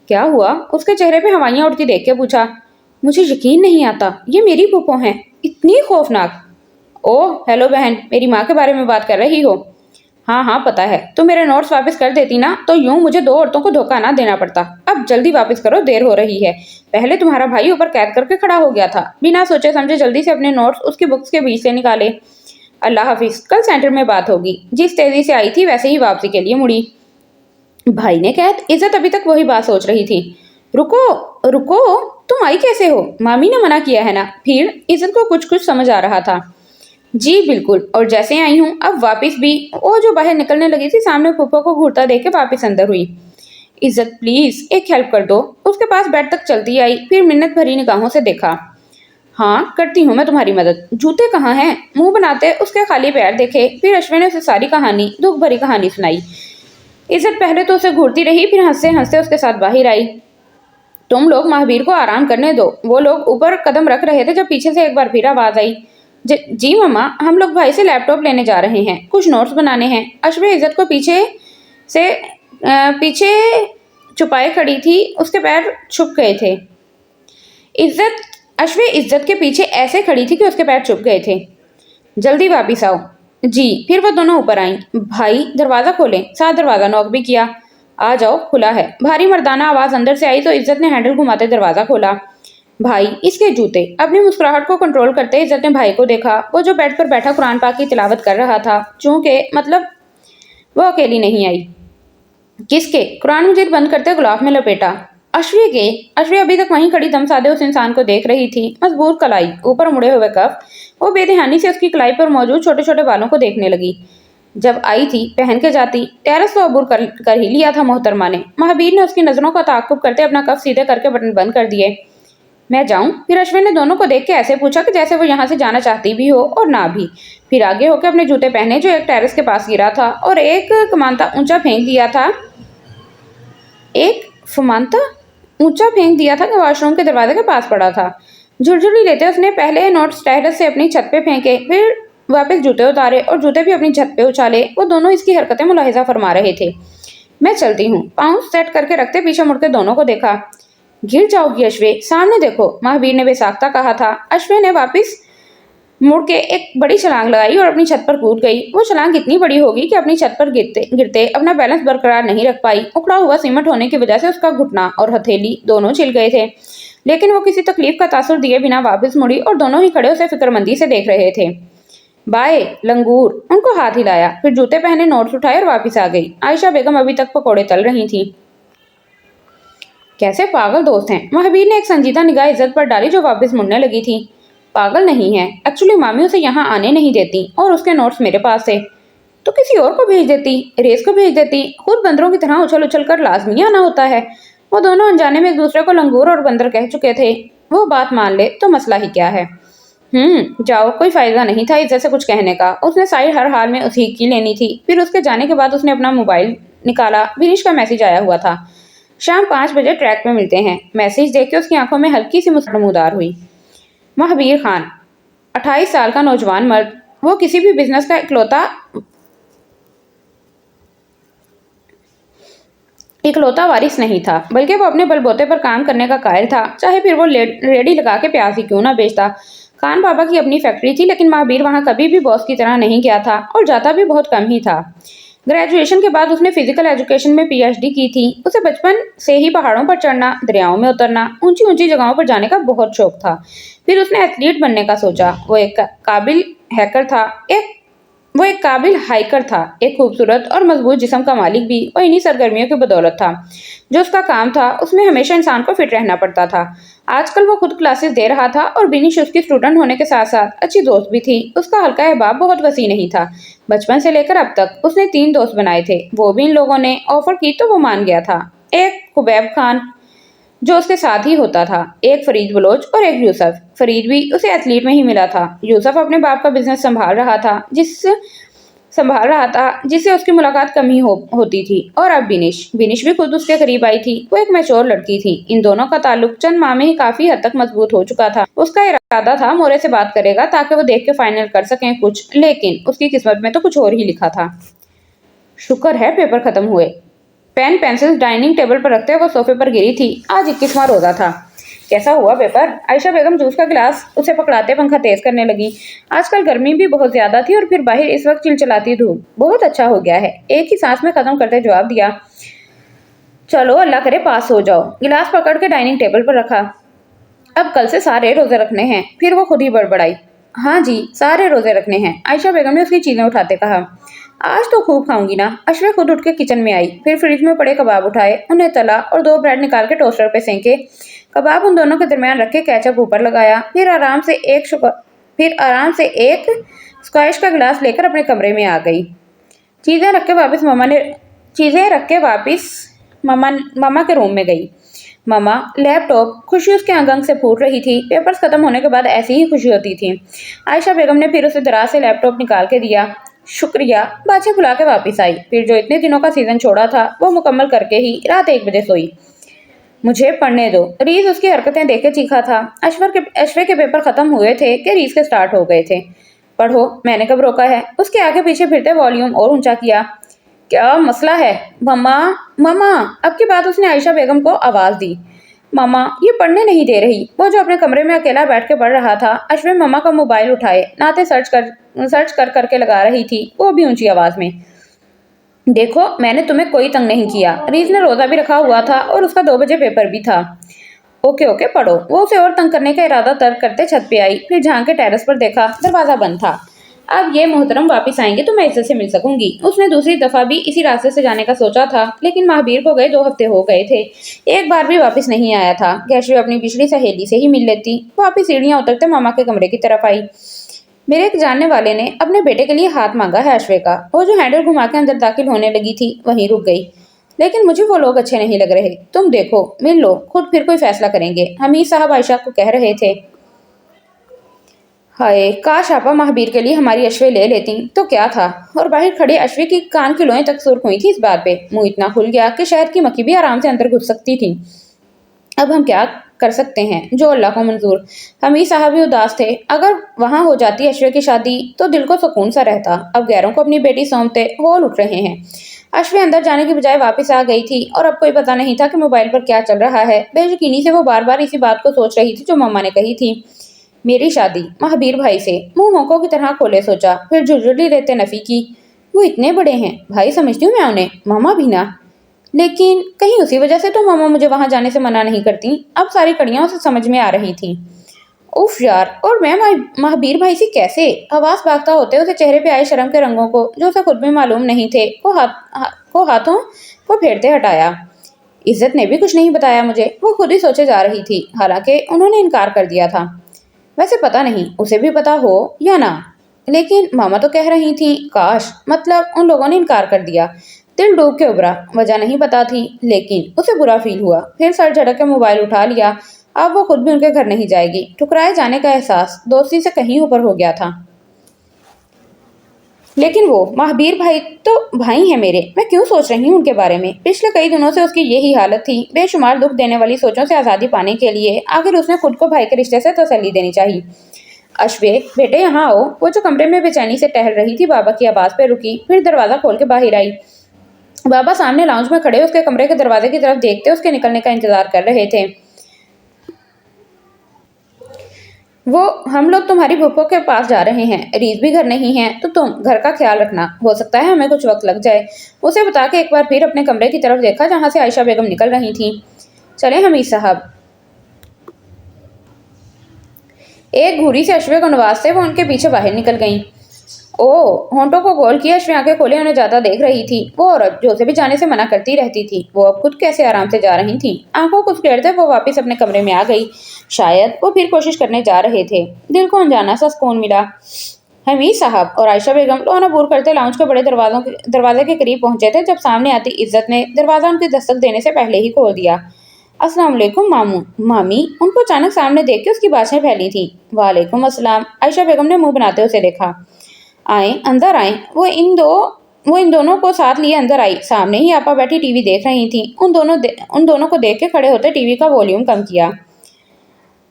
क्या हुआ? उसके चेहरे पे हवाइयां उड़ती देख के पूछा। मुझे यकीन नहीं आता, ये मेरी भुप्पो हैं, इतनी खौफनाक। ओह हेलो बहन, मेरी माँ के बारे में बात कर रही हो? हाँ पता है। तुम मेरे नोट्स वापस कर देती ना तो यूं मुझे 2 औरतों को धोखा ना देना पड़ता। अब जल्दी वापस करो, देर हो रही है। पहले तुम्हारा भाई ऊपर कैद करके खड़ा हो गया था। बिना सोचे समझे जल्दी से अपने नोट्स उसकी बुक्स के बीच से निकाले। अल्लाह हाफिज, कल सेंटर में बात होगी। जिस तेजी से आई थी वैसे ही वापसी के लिए मुड़ी। भाई ने कैद? इज्जत अभी तक वही बात सोच रही थी। रुको, तुम आई कैसे हो? मामी ने मना किया है ना? फिर इज्जत को कुछ समझ आ रहा था। जी बिल्कुल, और जैसे आई हूँ अब वापस भी। वो जो बाहर निकलने लगी थी सामने फूफा को घूरता देख के वापस अंदर हुई। इज्जत प्लीज एक हेल्प कर दो। उसके पास बेड तक चलती आई, फिर मिन्नत भरी निगाहों से देखा। हाँ करती हूँ मैं तुम्हारी मदद। जूते कहाँ हैं? मुंह बनाते उसके खाली पैर देखे। फिर अश्विन ने उसे सारी कहानी, दुख भरी कहानी सुनाई। इज्जत पहले तो उसे घूरती रही, फिर हंसते हंसते उसके साथ बाहर आई। तुम लोग महाबीर को आराम करने दो। वो लोग ऊपर कदम रख रहे थे जब पीछे से एक बार फिर आवाज आई। जी मामा, हम लोग भाई से लैपटॉप लेने जा रहे हैं, कुछ नोट्स बनाने हैं। अश्वे इज्जत को पीछे छुपाए खड़ी थी। उसके पैर छुप गए थे। अश्वे इज्जत के पीछे ऐसे खड़ी थी कि उसके पैर छुप गए थे। जल्दी वापिस आओ। जी। फिर वो दोनों ऊपर आईं। भाई दरवाजा खोलें। साथ दरवाजा नॉक भी किया। आ जाओ, खुला है। भारी मर्दाना आवाज अंदर से आई तो इज्जत ने हैंडल घुमाते दरवाजा खोला। भाई, इसके जूते। अपनी मुस्कुराहट को कंट्रोल करते इज्जत ने भाई को देखा। वो जो बेड पर बैठा कुरान पाक की तिलावत कर रहा था। चूंकि मतलब वो अकेली नहीं आई। किसके? कुरान मजीद बंद करते गुलाफ में लपेटा। अश्वी के। अश्वी अभी तक वहीं खड़ी दम साधे उस इंसान को देख रही थी। मजबूत कलाई, ऊपर मुड़े हुए कफ। वो बेध्यानी से उसकी कलाई पर मौजूद छोटे छोटे बालों को देखने लगी। जब आई थी पहन के जाती। टेरेस तो अबूर कर ही लिया था मोहतरमा ने। महाबीर ने उसकी नजरों का ताकुब करते अपना कफ सीधे करके बटन बंद कर दिए। मैं जाऊं? फिर अश्विन ने दोनों को देख के ऐसे पूछा कि जैसे वो यहाँ से जाना चाहती भी हो और ना भी। फिर आगे होकर अपने जूते पहने जो एक टेरेस के पास गिरा था और एक कमानता ऊंचा फेंक दिया था। एक फमानता ऊंचा फेंक दिया था कि वॉशरूम के दरवाजे के पास पड़ा था। झुरझुरी लेते उसने पहले नोट्स टेरेस से अपनी छत पे फेंके, फिर वापस जूते उतारे और जूते भी अपनी छत पे उछाले। वो दोनों इसकी हरकतें मुलाहिजा फरमा रहे थे। मैं चलती हूँ। पाँव सेट करके रखते पीछे मुड़कर दोनों को देखा। गिर जाओगी अश्वे, सामने देखो, महावीर ने बेसाख्ता कहा था। अश्वे ने वापस मुड़ के एक बड़ी छलांग लगाई और अपनी छत पर कूद गई। वो छलांग इतनी बड़ी होगी कि अपनी छत पर गिरते गिरते अपना बैलेंस बरकरार नहीं रख पाई। उखड़ा हुआ सीमेंट होने की वजह से उसका घुटना और हथेली दोनों छिल गए थे, लेकिन वो किसी तकलीफ का तासुर दिए बिना वापस मुड़ी और दोनों ही खड़े उसे फिक्रमंदी से देख रहे थे। बाय लंगूर, उनको हाथ हिलाया, फिर जूते पहने नोट्स उठाए और वापस आ गई। आयशा बेगम अभी तक पकौड़े तल रही थी। कैसे पागल दोस्त हैं। महावीर ने एक संजीदा निगाह इज्जत पर डाली जो वापस मुड़ने लगी थी। पागल नहीं है, एक्चुअली मामी उसे यहाँ आने नहीं देती और उसके नोट्स मेरे पास थे। तो किसी और को भेज देती, रेस को भेज देती। खुद बंदरों की तरह उछल उछल कर लाजमी आना होता है। वो दोनों अनजाने में एक दूसरे को लंगूर और बंदर कह चुके थे। वो बात मान ले तो मसला ही क्या है। जाओ, कोई फायदा नहीं था इज्जत से कुछ कहने का। उसने साइड हर हाल में उसी की लेनी थी। फिर उसके जाने के बाद उसने अपना मोबाइल निकाला। विनीश का मैसेज आया हुआ था। शाम 5 बजे ट्रैक पे मिलते हैं। मैसेज देख के उसकी आंखों में हल्की सी मुस्कुराहट हुई। महावीर खान, 28 साल का नौजवान मर्द। वो किसी भी बिजनेस का इकलौता वारिस नहीं था, बल्कि वो अपने बलबूते पर काम करने का कायल था, चाहे फिर वो रेडी लगा के प्याज ही क्यों ना बेचता। खान बाबा की अपनी फैक्ट्री थी, लेकिन महावीर वहां कभी भी बॉस की तरह नहीं गया था और जाता भी बहुत कम ही था। ग्रेजुएशन के बाद उसने फिजिकल एजुकेशन में पीएचडी की थी। उसे बचपन से ही पहाड़ों पर चढ़ना, दरियाओं में उतरना, ऊंची ऊंची जगहों पर जाने का बहुत शौक था। फिर उसने एथलीट बनने का सोचा। वो एक काबिल हाइकर था, एक खूबसूरत और मजबूत जिस्म का मालिक भी। वो इन्हीं सरगर्मियों की बदौलत था। जो उसका काम था उसमें हमेशा इंसान को फिट रहना पड़ता था। आजकल वो खुद क्लासेस दे रहा था और बिनिश उसकी स्टूडेंट होने के साथ साथ अच्छी दोस्त भी थी। उसका हल्का अहबाब बहुत वसी नहीं था। बचपन से लेकर अब तक उसने 3 दोस्त बनाए थे। वो भी इन लोगों ने ऑफर की तो वो मान गया था। एक खुबैब खान जो उसके साथ ही होता था, एक फरीद बलोच और एक यूसुफ। फरीद भी उसे एथलीट में ही मिला था। यूसुफ अपने बाप का बिजनेस संभाल रहा था जिससे उसकी मुलाकात कम ही होती थी। और अब बिनिश भी खुद उसके करीब आई थी। वो एक मैच्योर लड़की थी। इन दोनों का ताल्लुक चंद माह में ही काफी हद तक मजबूत हो चुका था। उसका इरादा था मोरे से बात करेगा ताकि वो देख के फाइनल कर सकें कुछ, लेकिन उसकी किस्मत में तो कुछ और ही लिखा था। शुक्र है पेपर खत्म हुए। पेन पेंसिल डाइनिंग टेबल पर रखते वो सोफे पर गिरी थी। आज 21वां रोजा था। कैसा हुआ पेपर? आयशा बेगम जूस का गिलास उसे पकड़ाते पंखा तेज करने लगी। आजकल गर्मी भी बहुत ज्यादा थी और फिर बाहर इस वक्त चिलचिलाती धूप। बहुत अच्छा हो गया है, एक ही सांस में खत्म करते जवाब दिया। चलो अल्लाह करे पास हो जाओ। गिलास पकड़ के डाइनिंग टेबल पर रखा। अब कल से सारे रोजे रखने हैं। फिर वो खुद ही बड़बड़ाई। हाँ जी, सारे रोजे रखने हैं, आयशा बेगम ने उसकी चीजें उठाते कहा। आज तो खूब खाऊंगी ना। अश्वे खुद उठ के किचन में आई। फिर फ्रिज में पड़े कबाब उठाए, उन्हें तला और 2 ब्रेड निकाल के टोस्टर पे सेंके। कबाब उन दोनों के दरमियान रख के केचप ऊपर लगाया। फिर आराम से एक स्क्वैश का गिलास लेकर अपने कमरे में आ गई। चीजें रख के वापस मम्मा के रूम में गई। मम्मा लैपटॉप। खुशी उसके अंग अंग से फूट रही थी। पेपर्स खत्म होने के बाद ऐसी ही खुशी होती थी। आयशा बेगम ने फिर उसे दराज से लैपटॉप निकाल के दिया। शुक्रिया। बाछे खुला के वापस आई। फिर जो इतने दिनों का सीजन छोड़ा था वो मुकम्मल करके ही रात 1 बजे सोई। मुझे पढ़ने दो। रीज उसकी हरकतें देखे चीखा था। अश्वे के पेपर खत्म हुए थे कि रीज के स्टार्ट हो गए थे। पढ़ो, मैंने कब रोका है? उसके आगे पीछे फिरते वॉल्यूम और ऊंचा किया। क्या मसला है? मम्मा। अब की बात उसने आयशा बेगम को आवाज दी। मम्मा ये पढ़ने नहीं दे रही। वो जो अपने कमरे में अकेला बैठ के पढ़ रहा था। अश्विन मम्मा का मोबाइल उठाए नाते सर्च सर्च कर करके लगा रही थी, वो भी ऊंची आवाज में। देखो, मैंने तुम्हें कोई तंग नहीं किया। रीज ने रोजा भी रखा हुआ था और उसका 2 बजे पेपर भी था। ओके ओके पढ़ो। वो उसे और तंग करने का इरादा तर्क करते छत पे आई, फिर झांक के टेरेस पर देखा, दरवाजा बंद था। अब ये मोहतरम वापस आएंगे तो मैं इज्जत से मिल सकूंगी। उसने दूसरी दफा भी इसी रास्ते से जाने का सोचा था, लेकिन महावीर को गए 2 हफ्ते हो गए थे, एक बार भी वापस नहीं आया था। कैशवी अपनी पिछली सहेली से ही मिल लेती। वापिस सीढ़ियां उतरते मामा के कमरे की तरफ आई। मेरे एक जानने वाले ने अपने बेटे के लिए हाथ मांगा है अश्वे का। वो जो हैंडल घुमा के अंदर दाखिल होने लगी थी वहीं रुक गई। लेकिन मुझे वो लोग अच्छे नहीं लग रहे। तुम देखो, मिल लो, खुद फिर कोई फैसला करेंगे। हमीद साहब आयशा को कह रहे थे। हाय, काश आपा महावीर के लिए हमारी अश्वे ले लेती तो क्या था। और बाहर खड़े अश्वे की कान की लोएं तक सुर्ख हुई थी इस बात पे। मुंह इतना खुल गया कि शहद की मक्खी भी आराम से अंदर घुस सकती थी। अब हम क्या कर सकते हैं, जो अल्लाह को मंजूर। हमीद साहब भी उदास थे। अगर वहां हो जाती अश्वे की शादी तो दिल को सुकून सा रहता। अब गैरों को अपनी बेटी सौंपते होल उठ रहे हैं। अश्वे अंदर जाने की बजाय वापस आ गई थी और अब कोई पता नहीं था कि मोबाइल पर क्या चल रहा है। बेयकीनी से वो बार बार इसी बात को सोच रही थी जो मम्मा ने कही थी, मेरी शादी महावीर भाई से। मुंह होंकों की तरह खोले सोचा, फिर झुरझुरी लेते नफी की। वो इतने बड़े हैं, भाई समझती हूँ मैं उन्हें, मामा भी ना। लेकिन कहीं उसी वजह से तो मामा मुझे वहां जाने से मना नहीं करती। अब सारी कड़ियां उसे समझ में आ रही थी। उफ यार, और मैं महावीर भाई से कैसे। हवास भागता होते उसे चेहरे पे आए शर्म के रंगों को, जो उसे खुद भी मालूम नहीं थे, को हाथों को फेरते हटाया। इज्जत ने भी कुछ नहीं बताया मुझे, वो खुद ही सोचे जा रही थी। हालांकि उन्होंने इनकार कर दिया था। वैसे पता नहीं उसे भी पता हो या ना, लेकिन मामा तो कह रही थी। काश, मतलब उन लोगों ने इनकार कर दिया। दिल डूब के उभरा। वजह नहीं पता थी, लेकिन उसे बुरा फील हुआ। फिर सर झटक के मोबाइल उठा लिया। अब वो खुद भी उनके घर नहीं जाएगी। ठुकराए जाने का एहसास दोस्ती से कहीं ऊपर हो गया था। लेकिन वो महावीर भाई तो भाई है मेरे, मैं क्यों सोच रही हूँ उनके बारे में। पिछले कई दिनों से उसकी यही हालत थी। बेशुमार दुख देने वाली सोचों से आज़ादी पाने के लिए आखिर उसने खुद को भाई के रिश्ते से तसल्ली देनी चाहिए। अश्वे, बेटे यहाँ आओ। वो जो कमरे में बेचैनी से टहल रही थी बाबा की आवाज पे रुकी, फिर दरवाजा खोल के बाहर आई। बाबा सामने लाउंज में खड़े उसके कमरे के दरवाजे की तरफ देखते उसके निकलने का इंतजार कर रहे थे। वो, हम लोग तुम्हारी भूखों के पास जा रहे हैं। रीज भी घर नहीं है, तो तुम घर का ख्याल रखना। हो सकता है हमें कुछ वक्त लग जाए। उसे बता के एक बार फिर अपने कमरे की तरफ देखा जहां से आयशा बेगम निकल रही थी। चले हमीद साहब। एक घूरी से अश्वे को नवाजते वो उनके पीछे बाहर निकल गईं। ओ, होंठों को गोल किया अश्वे आंखें खोले उन्हें ज्यादा देख रही थी। वो औरत जो उसे भी जाने से मना करती रहती थी, वो अब खुद कैसे आराम से जा रही थी। आंखों को फेरते वो वापस अपने कमरे में आ गई। शायद वो फिर कोशिश करने जा रहे थे। दिल को अनजाना सा सुकून मिला। हमीद साहब और आयशा बेगम लोना बूर करते लाउंज के बड़े दरवाजे के करीब पहुंचे थे जब सामने आती इज्जत ने दरवाजा उनकी दस्तक देने से पहले ही खोल दिया। अस्सलाम वालेकुम मामू मामी। उनको अचानक सामने देख के उसकी बातें फैली थी। वालेकुम अस्सलाम। आयशा बेगम ने मुंह बनाते उसे देखा। आए, अंदर आए। वो इन दोनों को साथ लिए अंदर आई। सामने ही आपा बैठी टीवी देख रही थी। उन दोनों को देख के खड़े होते टीवी का वॉल्यूम कम किया।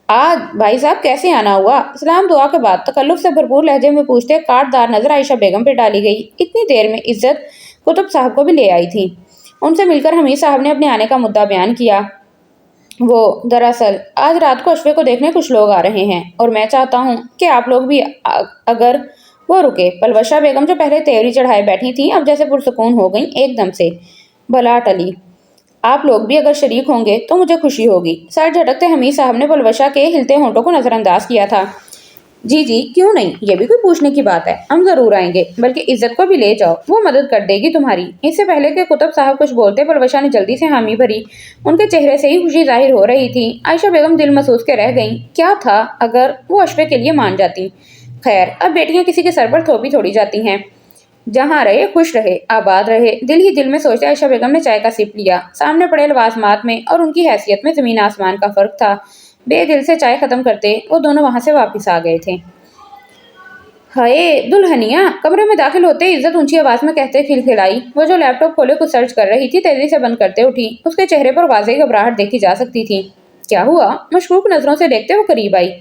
आज भाई साहब कैसे आना हुआ। सलाम दुआ के बाद तकल्लुफ से भरपूर लहजे में पूछते काटदार नजर आयशा बेगम पे डाली गई। इतनी देर में इज्जत कुतुब साहब को भी ले आई थी। उनसे मिलकर हमीद साहब ने अपने आने का मुद्दा बयान किया। वो, दरअसल आज रात को अश्वे को देखने कुछ लोग आ रहे हैं और मैं चाहता हूँ कि आप लोग भी अगर। वो रुके। पलवशा बेगम जो पहले तेवरी चढ़ाए बैठी थी अब जैसे पुरसुकून हो गई एकदम से। भला टली। आप लोग भी अगर शरीक होंगे तो मुझे खुशी होगी। सर झटकते हमीद साहब ने पलवशा के हिलते होंठों को नजरअंदाज किया था। जी जी, क्यों नहीं, ये भी कोई पूछने की बात है। हम जरूर आएंगे, बल्कि इज्जत को भी ले जाओ, वो मदद कर देगी तुम्हारी। इससे पहले कि कुतुब साहब कुछ बोलते पलवशा ने जल्दी से हामी भरी। उनके चेहरे से ही खुशी जाहिर हो रही थी। आयशा बेगम दिल महसूस के रह गईं। क्या था अगर वो अश्वे के लिए मान जाती। खैर, अब बेटियां किसी के सर पर थोपी थोड़ी जाती हैं। जहाँ रहे खुश रहे, आबाद रहे, दिल ही दिल में सोचते आयशा बेगम ने चाय का सिप लिया। सामने पड़े लवाजमात में और उनकी हैसियत में जमीन आसमान का फर्क था। बेदिल से चाय खत्म करते वो दोनों वहां से वापस आ गए थे। हाय दुल्हनिया। कमरे में दाखिल होते इज्जत ऊंची आवाज में कहते खिलखिलाई। वो जो लैपटॉप खोले कुछ सर्च कर रही थी तेजी से बंद करते उठी। उसके चेहरे पर वाज़ेह घबराहट देखी जा सकती थी। क्या हुआ। मशकूक नजरों से देखते वो करीब आई।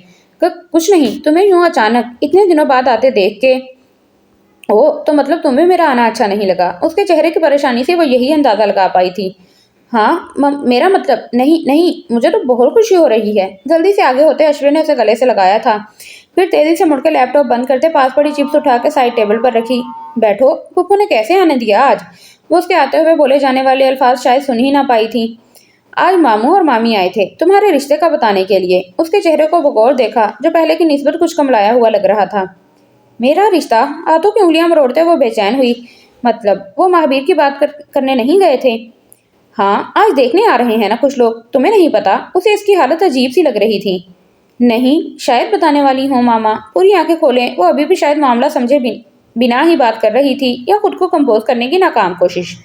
कुछ नहीं, तुम्हें यूं अचानक इतने दिनों बाद आते देख के। ओ, तो मतलब तुम्हें मेरा आना अच्छा नहीं लगा। उसके चेहरे की परेशानी से वो यही अंदाजा लगा पाई थी। हाँ, मेरा मतलब नहीं नहीं, मुझे तो बहुत खुशी हो रही है। जल्दी से आगे होते अश्विन ने उसे गले से लगाया था। फिर तेजी से मुड़कर लैपटॉप बंद करते पास पड़ी चिप्स उठा के साइड टेबल पर रखी। बैठो, पप्पू ने कैसे आने दिया आज? वो उसके आते हुए बोले जाने वाले अल्फाज शायद सुन ही ना पाई थी। आज मामू और मामी आए थे तुम्हारे रिश्ते का बताने के लिए। उसके चेहरे को बगौर देखा जो पहले की निस्बत कुछ कमलाया हुआ लग रहा था। मेरा रिश्ता? हाथों की उंगलियां मरोड़ते वो बेचैन हुई। मतलब वो महावीर की बात करने नहीं गए थे? हाँ, आज देखने आ रहे हैं ना कुछ लोग। तुम्हें नहीं पता? उसे इसकी हालत अजीब सी लग रही थी। नहीं, शायद बताने वाली हूँ मामा। पूरी आंखें खोले वो अभी भी शायद मामला समझे बिना ही बात कर रही थी या खुद को कंपोज करने की नाकाम कोशिश।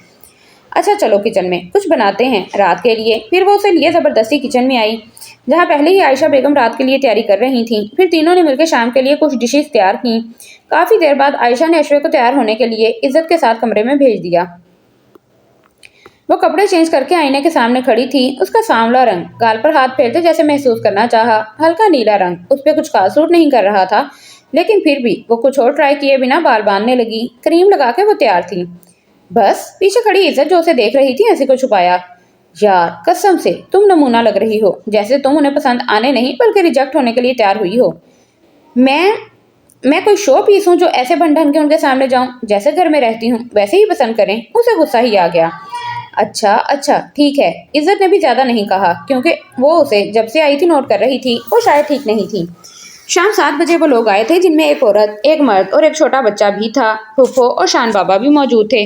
अच्छा चलो किचन में कुछ बनाते हैं रात के लिए। फिर वो उसे लिए जबरदस्ती किचन में आई जहाँ पहले ही आयशा बेगम रात के लिए तैयारी कर रही थी। फिर तीनों ने मिलकर शाम के लिए कुछ डिशेस तैयार की। काफी देर बाद आयशा ने अशवे को तैयार होने के लिए इज्जत के साथ कमरे में भेज दिया। वो कपड़े चेंज करके आईने के सामने खड़ी थी। उसका सांवला रंग गाल पर हाथ फेरते जैसे महसूस करना चाहा। हल्का नीला रंग उस पर कुछ खास सूट नहीं कर रहा था, लेकिन फिर भी वो कुछ और ट्राई किए बिना बाल बांधने लगी। क्रीम लगा के वो तैयार थी। बस पीछे खड़ी इज्जत जो उसे देख रही थी हंसी को छुपाया। यार कसम से तुम नमूना लग रही हो, जैसे तुम उन्हें पसंद आने नहीं बल्कि रिजेक्ट होने के लिए तैयार हुई हो। मैं कोई शो पीस हूँ जो ऐसे बन ढंग के उनके सामने जाऊं? जैसे घर में रहती हूँ वैसे ही पसंद करें। उसे गुस्सा ही आ गया। अच्छा ठीक है। इज्जत ने भी ज्यादा नहीं कहा क्योंकि वो उसे जब से आई थी नोट कर रही थी। वो शायद ठीक नहीं थी। शाम 7 बजे वो लोग आए थे जिनमें एक औरत, एक मर्द और एक छोटा बच्चा भी था। फूफो और शान बाबा भी मौजूद थे।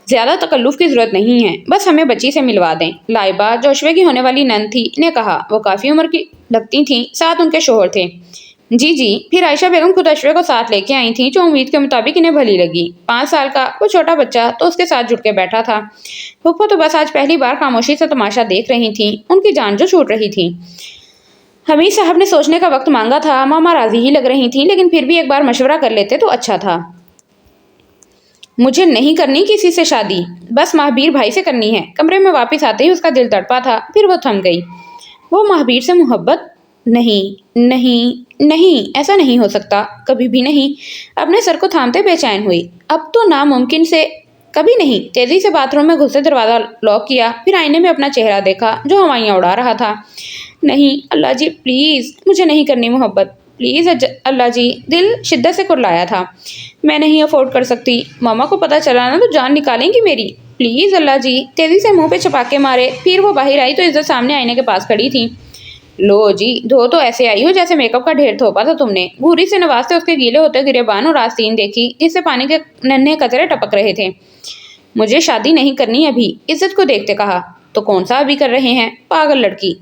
ज्यादा तकल्लुफ की जरूरत नहीं है, बस हमें बच्ची से मिलवा दें। लाइबा जो अशवे की होने वाली नंद थी ने कहा। वो काफी उम्र की लगती थी, साथ उनके शोहर थे। जी। फिर आयशा बेगम खुद अशवे को साथ लेके आई थी जो उम्मीद के मुताबिक इन्हें भली लगी। 5 साल का वो छोटा बच्चा तो उसके साथ जुट के बैठा था। फूफो तो बस आज पहली बार खामोशी से तमाशा देख रही थी। उनकी जान जो छूट रही थी। हमीद साहब ने सोचने का वक्त मांगा था। मामा राजी ही लग रही थी, लेकिन फिर भी एक बार मशवरा कर लेते तो अच्छा था। मुझे नहीं करनी किसी से शादी, बस महावीर भाई से करनी है। कमरे में वापस आते ही उसका दिल तड़पा था, फिर वो थम गई। वो महावीर से मोहब्बत? नहीं, ऐसा नहीं हो सकता, कभी भी नहीं। अपने सर को थामते बेचैन हुई। अब तो नामुमकिन से कभी नहीं। तेजी से बाथरूम में घुसे दरवाजा लॉक किया, फिर आईने में अपना चेहरा देखा जो हवाइयाँ उड़ा रहा था। नहीं अल्लाह जी प्लीज, मुझे नहीं करनी मोहब्बत, प्लीज अल्लाह जी। दिल शिद्दत से कुरलाया था। मैं नहीं अफोर्ड कर सकती। मामा को पता चला ना तो जान निकालेंगी मेरी। प्लीज अल्लाह जी। तेजी से मुंह पे छपाके मारे। फिर वो बाहर आई तो इज्जत सामने आईने के पास खड़ी थी। लो जी, धो तो ऐसे आई हो जैसे मेकअप का ढेर थोपा था तुमने। घूरी से नवाजते उसके गीले होते गिरेबान और आस्तीन देखी जिससे पानी के नन्हे कतरे टपक रहे थे। मुझे शादी नहीं करनी अभी, इज्जत को देखते कहा। तो कौन सा अभी कर रहे हैं? पागल लड़की,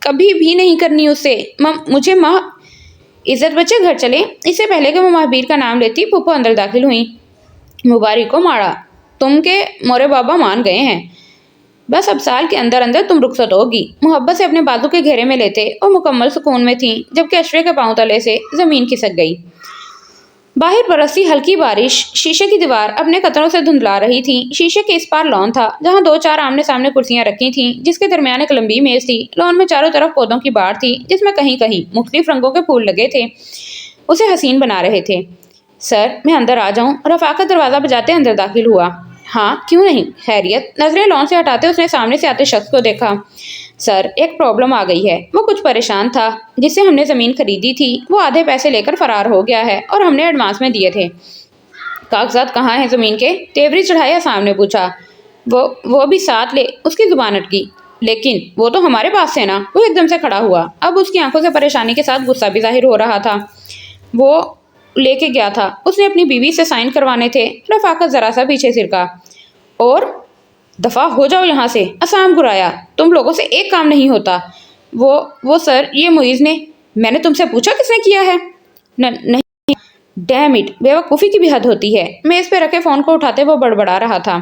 कभी भी नहीं करनी उससे। मुझे माँ। इज्जत बच्चे घर चले। इससे पहले कि वो महावीर का नाम लेती फूफो अंदर दाखिल हुई। मुबारक हो माड़ा, तुम के मोरे बाबा मान गए हैं। बस अब साल के अंदर अंदर तुम रुखसत होगी। मोहब्बत से अपने बाजू के घेरे में लेते और मुकम्मल सुकून में थी जबकि अशरे के पांव तले से जमीन खिसक गई। बाहर बरसती हल्की बारिश शीशे की दीवार अपने कतरों से धुंधला रही थी। शीशे के इस पार लॉन था जहां 2-4 आमने सामने कुर्सियां रखी थीं, जिसके दरमियान एक लंबी मेज थी। लॉन में चारों तरफ पौधों की बाढ़ थी जिसमें कहीं कहीं मुख्तलिफ रंगों के फूल लगे थे, उसे हसीन बना रहे थे। सर मैं अंदर आ जाऊं? रफाकत दरवाजा बजाते अंदर दाखिल हुआ। हाँ क्यों नहीं, खैरियत। नजरें लॉन से हटाते उसने सामने से आते शख्स को देखा। सर एक प्रॉब्लम आ गई है। वो कुछ परेशान था। जिससे हमने ज़मीन खरीदी थी वो आधे पैसे लेकर फरार हो गया है और हमने एडवांस में दिए थे। कागजात कहाँ हैं ज़मीन के? तेवरी चढ़ाया सामने पूछा। वो भी साथ ले। उसकी जुबान अटकी। लेकिन वो तो हमारे पास है ना। वो एकदम से खड़ा हुआ। अब उसकी आंखों से परेशानी के साथ गुस्सा भी जाहिर हो रहा था। वो लेके गया था, उसने अपनी बीवी से साइन करवाने थे। रफाकत जरा सा पीछे सिरका। और दफा हो जाओ यहाँ से, असाम गुराया, तुम लोगों से एक काम नहीं होता। वो सर ये मुइज़ ने। मैंने तुमसे पूछा किसने किया है? नहीं। डैम इट, बेवकूफ़ी की भी हद होती है। मेज़ पे रखे फ़ोन को उठाते वो बड़बड़ा रहा था।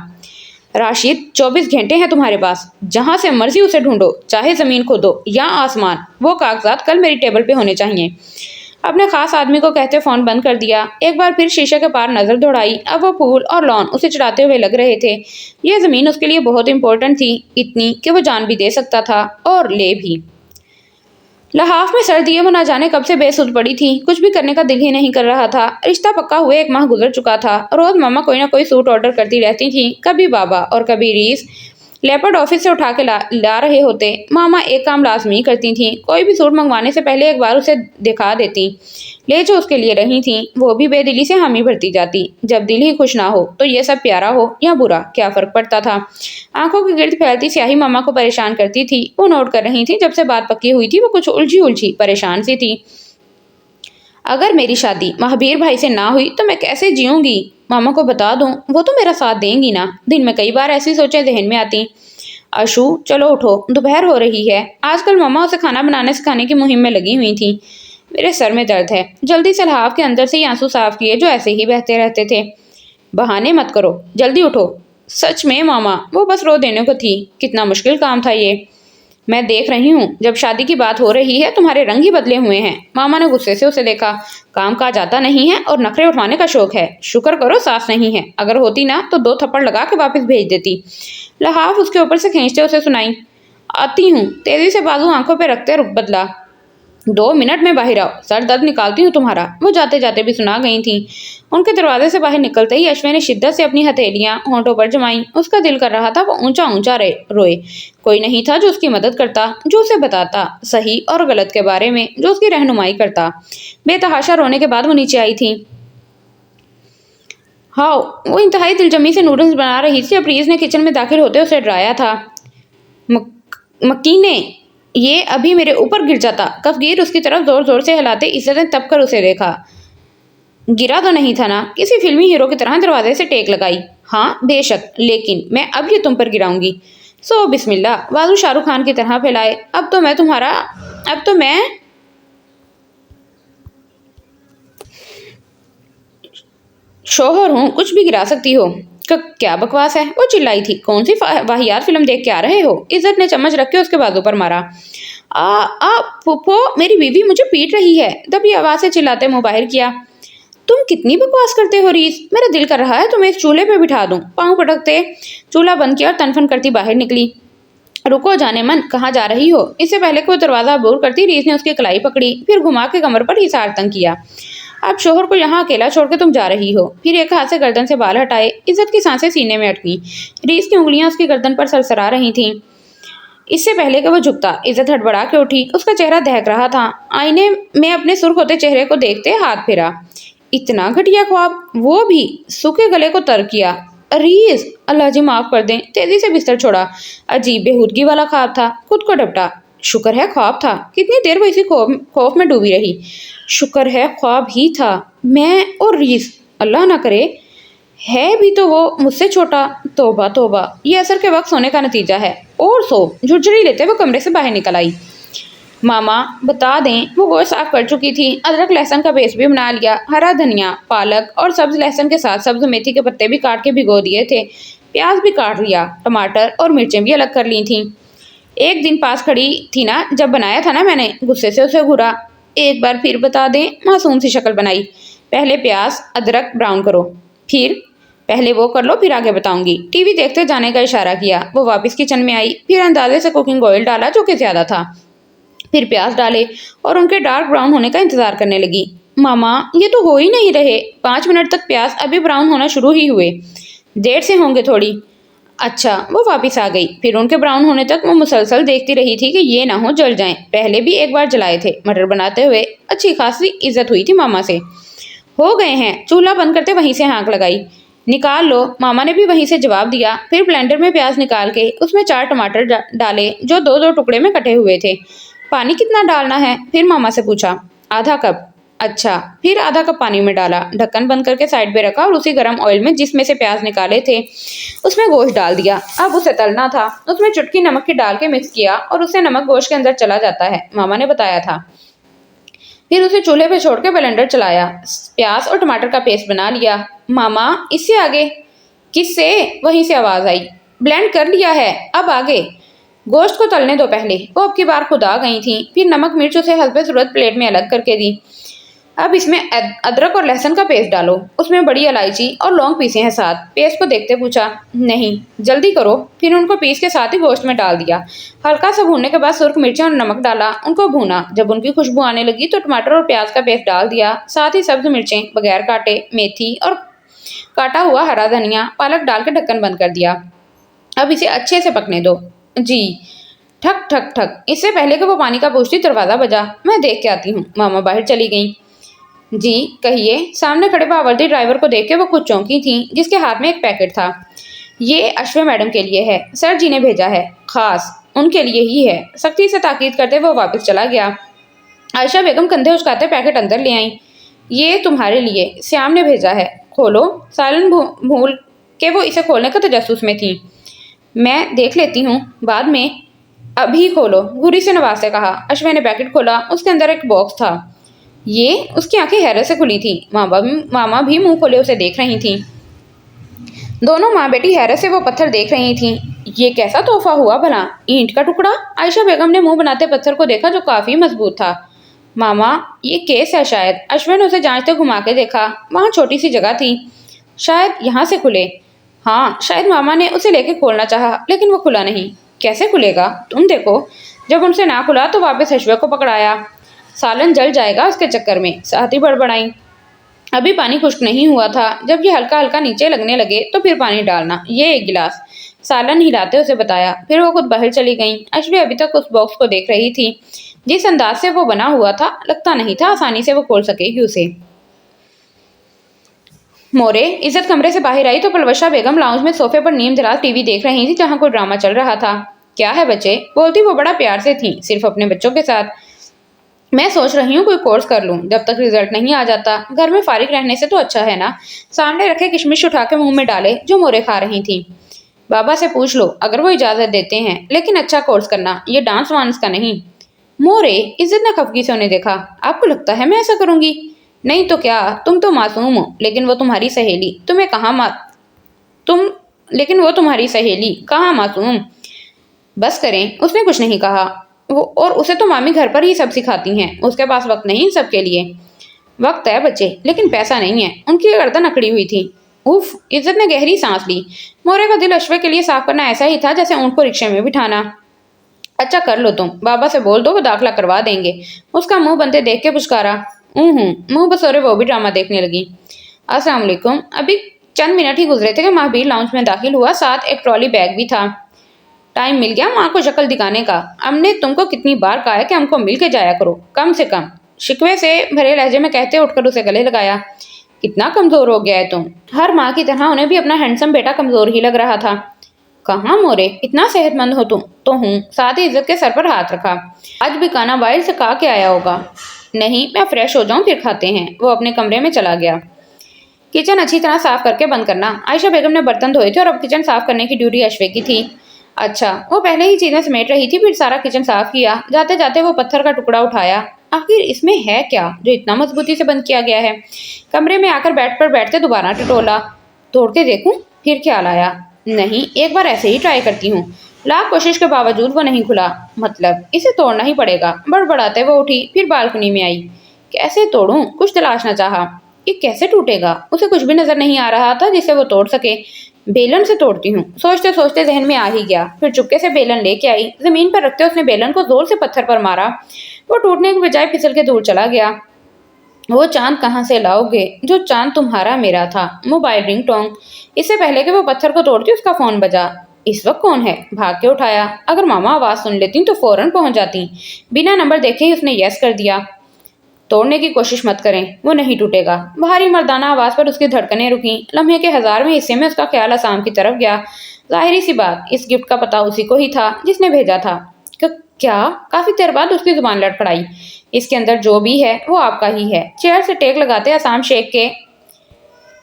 राशिद 24 घंटे हैं तुम्हारे पास, जहाँ से मर्जी उसे ढूंढो, चाहे ज़मीन खोदो या आसमान। वो कागजात कल मेरी टेबल पे होने चाहिए। अपने खास आदमी को कहते फ़ोन बंद कर दिया। एक बार फिर शीशे के पार नज़र दौड़ाई। अब वो फूल और लॉन उसे चढ़ाते हुए लग रहे थे। यह ज़मीन उसके लिए बहुत इंपॉर्टेंट थी, इतनी कि वो जान भी दे सकता था और ले भी। लहाफ में सर दिए वो ना जाने कब से बेसुध पड़ी थी। कुछ भी करने का दिल ही नहीं कर रहा था। रिश्ता पक्का हुए 1 माह गुजर चुका था। रोज़ मामा कोई ना कोई सूट ऑर्डर करती रहती थी, कभी बाबा और कभी रीस। لیپرڈ آفس سے اٹھا کے لا رہے ہوتے۔ ماما ایک کام لازمی کرتی تھیں، کوئی بھی سوٹ منگوانے سے پہلے ایک بار اسے دکھا دیتی۔ لے جو اس کے لیے رہی تھیں وہ بھی بے دلی سے حامی بھرتی جاتی۔ جب دل ہی خوش نہ ہو تو یہ سب پیارا ہو یا برا کیا فرق پڑتا تھا؟ آنکھوں کے گرد پھیلتی سیاہی ماما کو پریشان کرتی تھی۔ وہ نوٹ کر رہی تھی، جب سے بات پکی ہوئی تھی وہ کچھ الجھی پریشان سی تھی۔ اگر میری شادی مہابیر بھائی سے نہ ہوئی تو میں کیسے جیوں گی؟ ماما کو بتا دوں، وہ تو میرا ساتھ دیں گی نا؟ دن میں کئی بار ایسی سوچیں ذہن میں آتی۔ اشو چلو اٹھو، دوپہر ہو رہی ہے۔ آج کل ماما اسے کھانا بنانے سکھانے کی مہم میں لگی ہوئی تھیں۔ میرے سر میں درد ہے۔ جلدی سے لحاف کے اندر سے آنسو صاف کیے جو ایسے ہی بہتے رہتے تھے۔ بہانے مت کرو، جلدی اٹھو۔ سچ میں ماما، وہ بس رو دینے کو تھی۔ کتنا مشکل کام تھا یہ۔ میں دیکھ رہی ہوں جب شادی کی بات ہو رہی ہے تمہارے رنگ ہی بدلے ہوئے ہیں۔ ماما نے غصے سے اسے دیکھا۔ کام کا جاتا نہیں ہے اور نخرے اٹھوانے کا شوق ہے۔ شکر کرو ساس نہیں ہے، اگر ہوتی نا تو 2 تھپڑ لگا کے واپس بھیج دیتی۔ لحاف اس کے اوپر سے کھینچتے اسے سنائی۔ آتی ہوں۔ تیزی سے بازو آنکھوں پہ رکھتے رخ بدلا۔ 2 منٹ میں باہر آؤ، سر درد نکالتی ہوں تمہارا۔ وہ جاتے جاتے بھی سنا گئی تھیں۔ ان کے دروازے سے باہر نکلتے ہی اشوے نے شدت سے اپنی ہتھیلیاں ہونٹوں پر جمائیں۔ اس کا دل کر رہا تھا وہ اونچا اونچا روئے۔ کوئی نہیں تھا جو اس کی مدد کرتا، جو اسے بتاتا صحیح اور غلط کے بارے میں، جو اس کی رہنمائی کرتا۔ بے تحاشا رونے کے بعد وہ نیچے آئی تھی۔ ہاؤ، وہ انتہائی دلجمی سے نوڈلز بنا رہی تھی جب ریز نے کچن میں داخل ہوتے اسے ڈرایا تھا۔ مکینے، یہ ابھی میرے اوپر گر جاتا۔ کفگیر اس کی طرف زور زور سے ہلاتے عزت نے تپ کر اسے دیکھا۔ گرا تو نہیں تھا نا؟ کسی فلمی ہیرو کی طرح دروازے سے ٹیک لگائی۔ ہاں بے شک، لیکن میں اب یہ تم پر گراؤں گی۔ سو بسم اللہ۔ بازو شاہ رخ خان کی طرح پھیلائے۔ اب تو میں شوہر ہوں، کچھ بھی گرا سکتی ہو۔ کیا بکواس ہے؟ وہ چلائی تھی۔ کون سی واہیات فلم دیکھ کے آ رہے ہو؟ عزت نے چمچ رکھ کے اس کے بازو پر مارا۔ پھوپھو، میری بیوی مجھے پیٹ رہی ہے۔ دبی آواز سے چلاتے منہ باہر کیا۔ تم کتنی بکواس کرتے ہو ریز، میرا دل کر رہا ہے تمہیں اس چولہے پہ بٹھا دوں۔ پاؤں پٹکتے چولہا بند کیا اور تنفن کرتی باہر نکلی۔ رکو جانے من، کہاں جا رہی ہو؟ اس سے پہلے کہ وہ دروازہ عبور کرتی ریز نے اس کی کلائی پکڑی، پھر گھما کے کمر پر حصار تنگ کیا۔ اب شوہر کو یہاں اکیلا چھوڑ کے تم جا رہی ہو۔ پھر ایک ہاتھ سے گردن سے بال ہٹائے۔ عزت کی سانسیں سینے میں اٹکی۔ ریز کی انگلیاں اس کی گردن پر سرسرا رہی تھیں۔ اس سے پہلے کہ وہ جھکتا، عزت ہڑبڑا کے اٹھی۔ اس کا چہرہ دہک رہا تھا۔ آئینے میں اپنے سرخ ہوتے چہرے کو دیکھتے ہاتھ پھیرا۔ اتنا گھٹیا خواب، وہ بھی سوکھے گلے کو تر کیا۔ ریز، اللہ جی معاف کر دیں۔ تیزی سے بستر چھوڑا۔ عجیب بےہودگی والا خواب تھا۔ خود کو ڈپٹا۔ شکر ہے خواب تھا۔ کتنی دیر وہ اسی خوف میں ڈوبی رہی۔ شکر ہے خواب ہی تھا۔ میں اور ریز، اللہ نہ کرے ہے بھی تو وہ مجھ سے چھوٹا۔ توبہ توبہ، یہ اثر کے وقت سونے کا نتیجہ ہے۔ اور سو، جھرجھری لیتے وہ کمرے سے باہر نکل آئی۔ ماما بتا دیں، وہ گوشت صاف کر چکی تھی۔ ادرک لہسن کا پیسٹ بھی بنا لیا۔ ہرا دھنیا، پالک اور سبز لہسن کے ساتھ سبز میتھی کے پتے بھی کاٹ کے بھگو دیے تھے۔ پیاز بھی کاٹ لیا۔ ٹماٹر اور مرچیں بھی الگ کر لی تھیں۔ ایک دن پاس کھڑی تھی نا جب بنایا تھا نا میں نے؟ غصے سے اسے گھورا۔ ایک بار پھر بتا دیں، معصوم سی شکل بنائی۔ پہلے پیاز ادرک براؤن کرو، پھر پہلے وہ کر لو، پھر آگے بتاؤں گی۔ ٹی وی دیکھتے جانے کا اشارہ کیا۔ وہ واپس کچن میں آئی، پھر اندازے سے کوکنگ آئل ڈالا جو کہ زیادہ تھا، پھر پیاز ڈالے اور ان کے ڈارک براؤن ہونے کا انتظار کرنے لگی۔ ماما، یہ تو ہو ہی نہیں رہے۔ 5 منٹ تک پیاز ابھی براؤن ہونا شروع ہی ہوئے۔ دیر سے ہوں گے تھوڑی۔ اچھا، وہ واپس آ گئی۔ پھر ان کے براؤن ہونے تک وہ مسلسل دیکھتی رہی تھی کہ یہ نہ ہو جل جائیں۔ پہلے بھی ایک بار جلائے تھے مٹر بناتے ہوئے۔ اچھی خاصی عزت ہوئی تھی ماما سے۔ ہو گئے ہیں۔ چولہا بند کرتے وہیں سے ہانک لگائی۔ نکال لو، ماما نے بھی وہیں سے جواب دیا۔ پھر بلینڈر میں پیاز نکال کے اس میں 4 ٹماٹر ڈالے جو 2 ٹکڑے میں کٹے ہوئے تھے۔ پانی کتنا ڈالنا ہے؟ پھر ماما سے پوچھا۔ آدھا کپ۔ اچھا، پھر آدھا کپ پانی میں ڈالا، ڈھکن بند کر کے سائڈ پہ رکھا اور اسی گرم آئل میں جس میں سے پیاز نکالے تھے اس میں گوشت ڈال دیا۔ اب اسے تلنا تھا۔ اس میں چٹکی نمک کی ڈال کے مکس کیا اور اس سے نمک گوشت کے اندر چلا جاتا ہے، ماما نے بتایا تھا۔ پھر اسے چولہے پہ چھوڑ کے بلینڈر چلایا، پیاز اور ٹماٹر کا پیسٹ بنا لیا۔ ماما، اس سے آگے؟ کس سے؟ وہیں سے آواز آئی۔ بلینڈ کر لیا ہے، اب آگے؟ گوشت کو تلنے دو پہلے۔ وہ اب کی بار خود آ گئی تھیں۔ پھر نمک مرچ اسے حسب ضرورت پلیٹ میں الگ کر کے دی۔ اب اس میں ادرک اور لہسن کا پیسٹ ڈالو، اس میں بڑی الائچی اور لونگ پیسے ہیں ساتھ۔ پیسٹ کو دیکھتے پوچھا۔ نہیں، جلدی کرو۔ پھر ان کو پیس کے ساتھ ہی گوشت میں ڈال دیا۔ ہلکا سا بھوننے کے بعد سرخ مرچیں اور نمک ڈالا، ان کو بھونا۔ جب ان کی خوشبو آنے لگی تو ٹماٹر اور پیاز کا پیسٹ ڈال دیا، ساتھ ہی سبز مرچیں بغیر کاٹے، میتھی اور کاٹا ہوا ہرا دھنیا، پالک ڈال کے ڈھکن بند کر دیا۔ अब इसे अच्छे से पकने दो। जी। ठक ठक ठक। इससे पहले कि वो पानी का पूछती दरवाजा बजा। मैं देख के आती हूँ। मामा बाहर चली गईं। जी कहिए। सामने खड़े बावर्दी ड्राइवर को देख के वो कुछ चौंकी थी, जिसके हाथ में एक पैकेट था। ये अश्वे मैडम के लिए है, सर जी ने भेजा है, खास उनके लिए ही है, सख्ती से ताकीद करते वो वापस चला गया। आयशा बेगम कंधे उचकाते पैकेट अंदर ले आई। ये तुम्हारे लिए, श्याम ने भेजा है, खोलो। सालन भूल के वो इसे खोलने का तजस्सुस में थी। मैं देख लेती हूँ, बाद में। अभी खोलो, घूरी से नवाज से कहा। अश्वे ने पैकेट खोला। उसके अंदर एक बॉक्स था। ये उसकी आंखें हैरत से खुली थी। मामा भी मुंह खोले उसे देख रही थी। दोनों माँ बेटी हैरत से वो पत्थर देख रही थी। ये कैसा तोहफा हुआ भला? ईंट का टुकड़ा? आयशा बेगम ने मुंह बनाते पत्थर को देखा, जो काफी मजबूत था। मामा, ये केस है शायद। अश्विन उसे जांचते घुमा के देखा। वहाँ छोटी सी जगह थी, शायद यहाँ से खुले। हाँ, शायद मामा ने उसे लेके खोलना चाहा, लेकिन वो खुला नहीं। कैसे खुलेगा? तुम देखो। जब उनसे ना खुला तो वापस अश्वे को पकड़ाया। सालन जल जाएगा उसके चक्कर में, साथ ही बड़बड़ाई। अभी पानी खुश्क नहीं हुआ था। जब ये हल्का हल्का नीचे लगने लगे तो फिर पानी डालना, ये एक गिलास। सालन हिलाते उसे बताया। फिर वो खुद बाहर चली गईं। अश्वी अभी तक उस बॉक्स को देख रही थी। जिस अंदाज से वो बना हुआ था, लगता नहीं था आसानी से वो खोल सकेगी उसे। मोरे इज्जत कमरे से बाहर आई तो पलवशा बेगम लाउंज में सोफे पर नीम दराज टीवी देख रही थी, जहाँ कोई ड्रामा चल रहा था। क्या है बच्चे? बोलती वो बड़ा प्यार से थी, सिर्फ अपने बच्चों के साथ। मैं सोच रही हूँ कोई कोर्स कर लूँ, जब तक रिजल्ट नहीं आ जाता। घर में फारिग रहने से तो अच्छा है ना। सामने रखे किशमिश उठा के मुंह में डाले, जो मोरे खा रही थी। बाबा से पूछ लो, अगर वो इजाजत देते हैं, लेकिन अच्छा कोर्स करना, ये डांस वांस का नहीं। मोरे इज्जत ने खफगी से उन्हें देखा। आपको लगता है मैं ऐसा करूंगी? नहीं तो क्या, तुम तो मासूम हो, लेकिन वो तुम्हारी सहेली, तुम्हें कहाँ तुम लेकिन वो तुम्हारी सहेली कहाँ मासूम। बस करें, उसने कुछ नहीं कहा। वो और उसे तो मामी घर पर ही सब सिखाती हैं, उसके पास वक्त नहीं सबके लिए। वक्त है बच्चे, लेकिन पैसा नहीं है। उनकी गर्दन अकड़ी हुई थी। उफ, इज्जत ने गहरी सांस ली। मोरे का दिल अश्वे के लिए साफ करना ऐसा ही था जैसे ऊंट को रिक्शे में बिठाना। अच्छा कर लो तुम, बाबा से बोल दो वो दाखिला करवा देंगे। उसका मुंह बनते देख के पुचकारा। मुंह बसोरे वो भी ड्रामा देखने लगी। अस्सलाम वालेकुम। अभी चंद मिनट ही गुजरे थे कि महावीर लाउंज में दाखिल हुआ, साथ एक ट्रॉली बैग भी था। टाइम मिल गया माँ को शक्ल दिखाने का। हमने तुमको कितनी बार कहा है कि हमको मिल के जाया करो, कम से कम, शिकवे से भरे लहजे में कहते उठकर उसे गले लगाया। कितना कमजोर हो गया है तुम। हर माँ की तरह उन्हें भी अपना हैंडसम बेटा कमजोर ही लग रहा था। कहाँ मोरे, इतना सेहतमंद हो तुम तो हूँ। साथ ही इज्जत के सर पर हाथ रखा। आज भी काना बाहर से कहा के आया होगा। नहीं, मैं फ्रेश हो जाऊं फिर खाते हैं। वो अपने कमरे में चला गया। किचन अच्छी तरह साफ करके बंद करना। आयशा बेगम ने बर्तन धोए थे और अब किचन साफ करने की ड्यूटी अश्वे की थी। अच्छा, वो पहले ही चीजें समेट रही थी, फिर सारा किचन साफ किया। जाते जाते वो पत्थर का टुकड़ा उठाया। आखिर इसमें है क्या जो इतना मजबूती से बंद किया गया है? कमरे में आकर बेड पर बैठते दोबारा टटोला। तोड़ के देखूं? फिर ख्याल आया, नहीं, एक बार ऐसे ही ट्राई करती हूँ। लाख कोशिश के बावजूद वो नहीं खुला। मतलब इसे तोड़ना ही पड़ेगा। बड़बड़ाते वो उठी, फिर बालकनी में आई। कैसे तोड़ूं? कुछ तलाशना चाहा। ये कैसे टूटेगा? उसे कुछ भी नजर नहीं आ रहा था जिसे वो तोड़ सके। बेलन से तोड़ती हूँ, सोचते सोचते जहन में आ ही गया। फिर चुपके से बेलन लेके आई। जमीन पर रखते उसने बेलन को जोर से पत्थर पर मारा। वो टूटने के बजाय फिसल के दूर चला गया। वो चांद कहाँ से लाओगे जो चांद तुम्हारा मेरा था? Mobile ringtone. इससे पहले कि वो पत्थर को तोड़ती उसका फोन बजा। इस वक्त कौन है? भाग के उठाया। अगर मामा आवाज सुन लेती तो फौरन पहुंच जाती। बिना नंबर देखे ही उसने यस कर दिया। तोड़ने की कोशिश मत करें, वो नहीं टूटेगा। भारी मर्दाना आवाज पर उसकी धड़कनें रुकी। लम्हे के 1000वें हिस्से में उसका ख्याल आसाम की तरफ गया। जाहिर सी बात, इस गिफ्ट का पता उसी को ही था जिसने भेजा था। क्या? काफी देर बाद उसकी जुबान लड़खड़ाई। इसके अंदर जो भी है वो आपका ही है। चेयर से टेक लगाते आसाम शेख के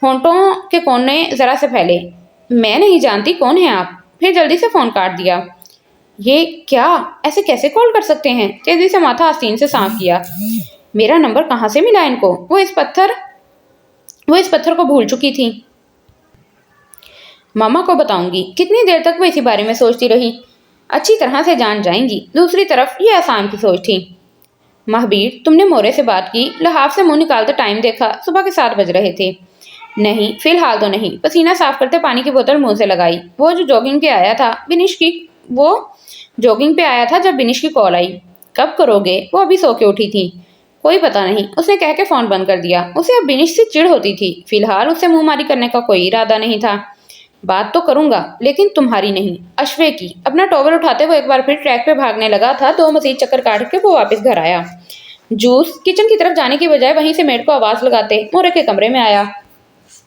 होंठों के कोने जरा से फैले। मैं नहीं जानती कौन है आप। फिर जल्दी से फोन काट दिया। ये क्या? ऐसे कैसे कॉल कर सकते हैं? तेजी से माथा आस्तीन से सांस किया। मेरा नंबर कहाँ से मिला इनको? वो इस पत्थर को भूल चुकी थी। मामा को बताऊंगी। कितनी देर तक वो इसी बारे में सोचती रही। अच्छी तरह से जान जाएंगी। दूसरी तरफ ये आसाम की सोच थी। महावीर, तुमने मोरे से बात की? लहाफ से मुंह निकालते टाइम देखा। सुबह के 7 बज रहे थे। नहीं, फिलहाल तो नहीं। पसीना साफ करते पानी की बोतल मुंह से लगाई। वो जॉगिंग पे आया था जब बिनिश की कॉल आई। कब करोगे? वो अभी सो के उठी थी। कोई पता नहीं, उसने कह के फोन बंद कर दिया। उसे अब बिनिश से चिढ़ होती थी। फिलहाल उससे मुंहमारी करने का कोई इरादा नहीं था। بات تو کروں گا لیکن تمہاری نہیں، اشوے کی۔ اپنا ٹاول اٹھاتے ہوئے ایک بار پھر ٹریک پہ بھاگنے لگا تھا تو مزید چکر کاٹ کے وہ واپس گھر آیا۔ جوس کچن کی طرف جانے کی بجائے وہیں سے میڈ کو آواز لگاتے مورے کے کمرے میں آیا۔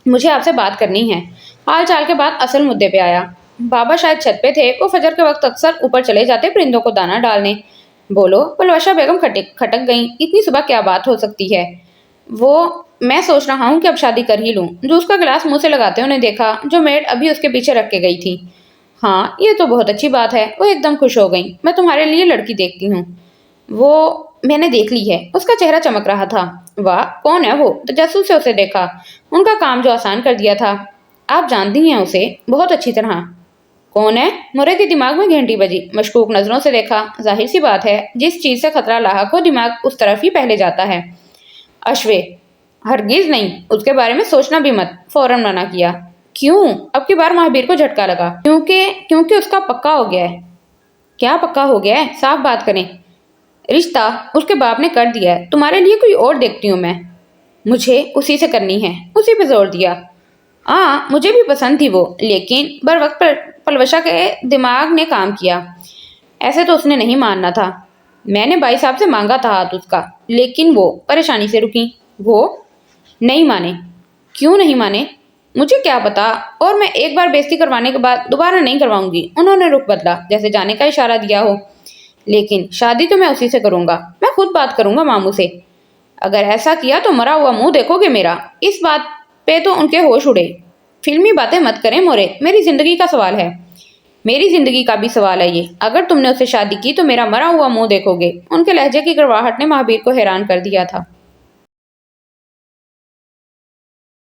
مجھے آپ سے بات کرنی ہے۔ حال چال کے بعد اصل مدعے پہ آیا۔ بابا شاید چھت پہ تھے، وہ فجر کے وقت اکثر اوپر چلے جاتے پرندوں کو دانہ ڈالنے۔ بولو، پلوشہ بیگم کھٹک گئیں۔ اتنی صبح کیا بات ہو سکتی ہے؟ میں سوچ رہا ہوں کہ اب شادی کر ہی لوں۔ جوس کا گلاس منہ سے لگاتے انہیں دیکھا جو میڈ ابھی اس کے پیچھے رکھ کے گئی تھی۔ ہاں، یہ تو بہت اچھی بات ہے۔ وہ ایک دم خوش ہو گئیں۔ میں تمہارے لیے لڑکی دیکھتی ہوں۔ میں نے دیکھ لی ہے۔ اس کا چہرہ چمک رہا تھا۔ واہ، کون ہے وہ؟ تجسس سے اسے دیکھا۔ ان کا کام جو آسان کر دیا تھا۔ آپ جانتی ہیں اسے بہت اچھی طرح۔ کون ہے؟ مرے کے دماغ میں گھنٹی بجی۔ مشکوک نظروں سے دیکھا۔ ظاہر سی بات ہے، جس چیز سے خطرہ لاحق ہو دماغ اس طرف ہی پہلے جاتا ہے۔ اشوے، ہرگز نہیں، اس کے بارے میں سوچنا بھی مت۔ فوراً منع کیا۔ کیوں؟ اب کی بار مہابیر کو جھٹکا لگا۔ کیونکہ اس کا پکا ہو گیا ہے۔ کیا پکا ہو گیا ہے؟ صاف بات کریں۔ رشتہ اس کے باپ نے کر دیا ہے۔ تمہارے لیے کوئی اور دیکھتی ہوں میں۔ مجھے اسی سے کرنی ہے۔ اسی پہ زور دیا۔ ہاں، مجھے بھی پسند تھی وہ، لیکن بر وقت پلوشہ کے دماغ نے کام کیا۔ ایسے تو اس نے نہیں ماننا تھا۔ میں نے بھائی صاحب سے مانگا تھا ہاتھ اس کا، لیکن وہ پریشانی سے رکیں۔ وہ نہیں مانے۔ کیوں نہیں مانے؟ مجھے کیا پتا، اور میں ایک بار بےزتی کروانے کے بعد دوبارہ نہیں کرواؤں گی۔ انہوں نے رخ بدلا، جیسے جانے کا اشارہ دیا ہو۔ لیکن شادی تو میں اسی سے کروں گا۔ میں خود بات کروں گا ماموں سے۔ اگر ایسا کیا تو مرا ہوا منہ دیکھو گے میرا۔ اس بات پہ تو ان کے ہوش اڑے۔ فلمی باتیں مت کریں مورے، میری زندگی کا سوال ہے۔ میری زندگی کا بھی سوال ہے یہ۔ اگر تم نے اس سے شادی کی تو میرا مرا ہوا منہ دیکھو گے۔ ان کے لہجے کی گرواہٹ نے مہابیر کو حیران کر دیا تھا۔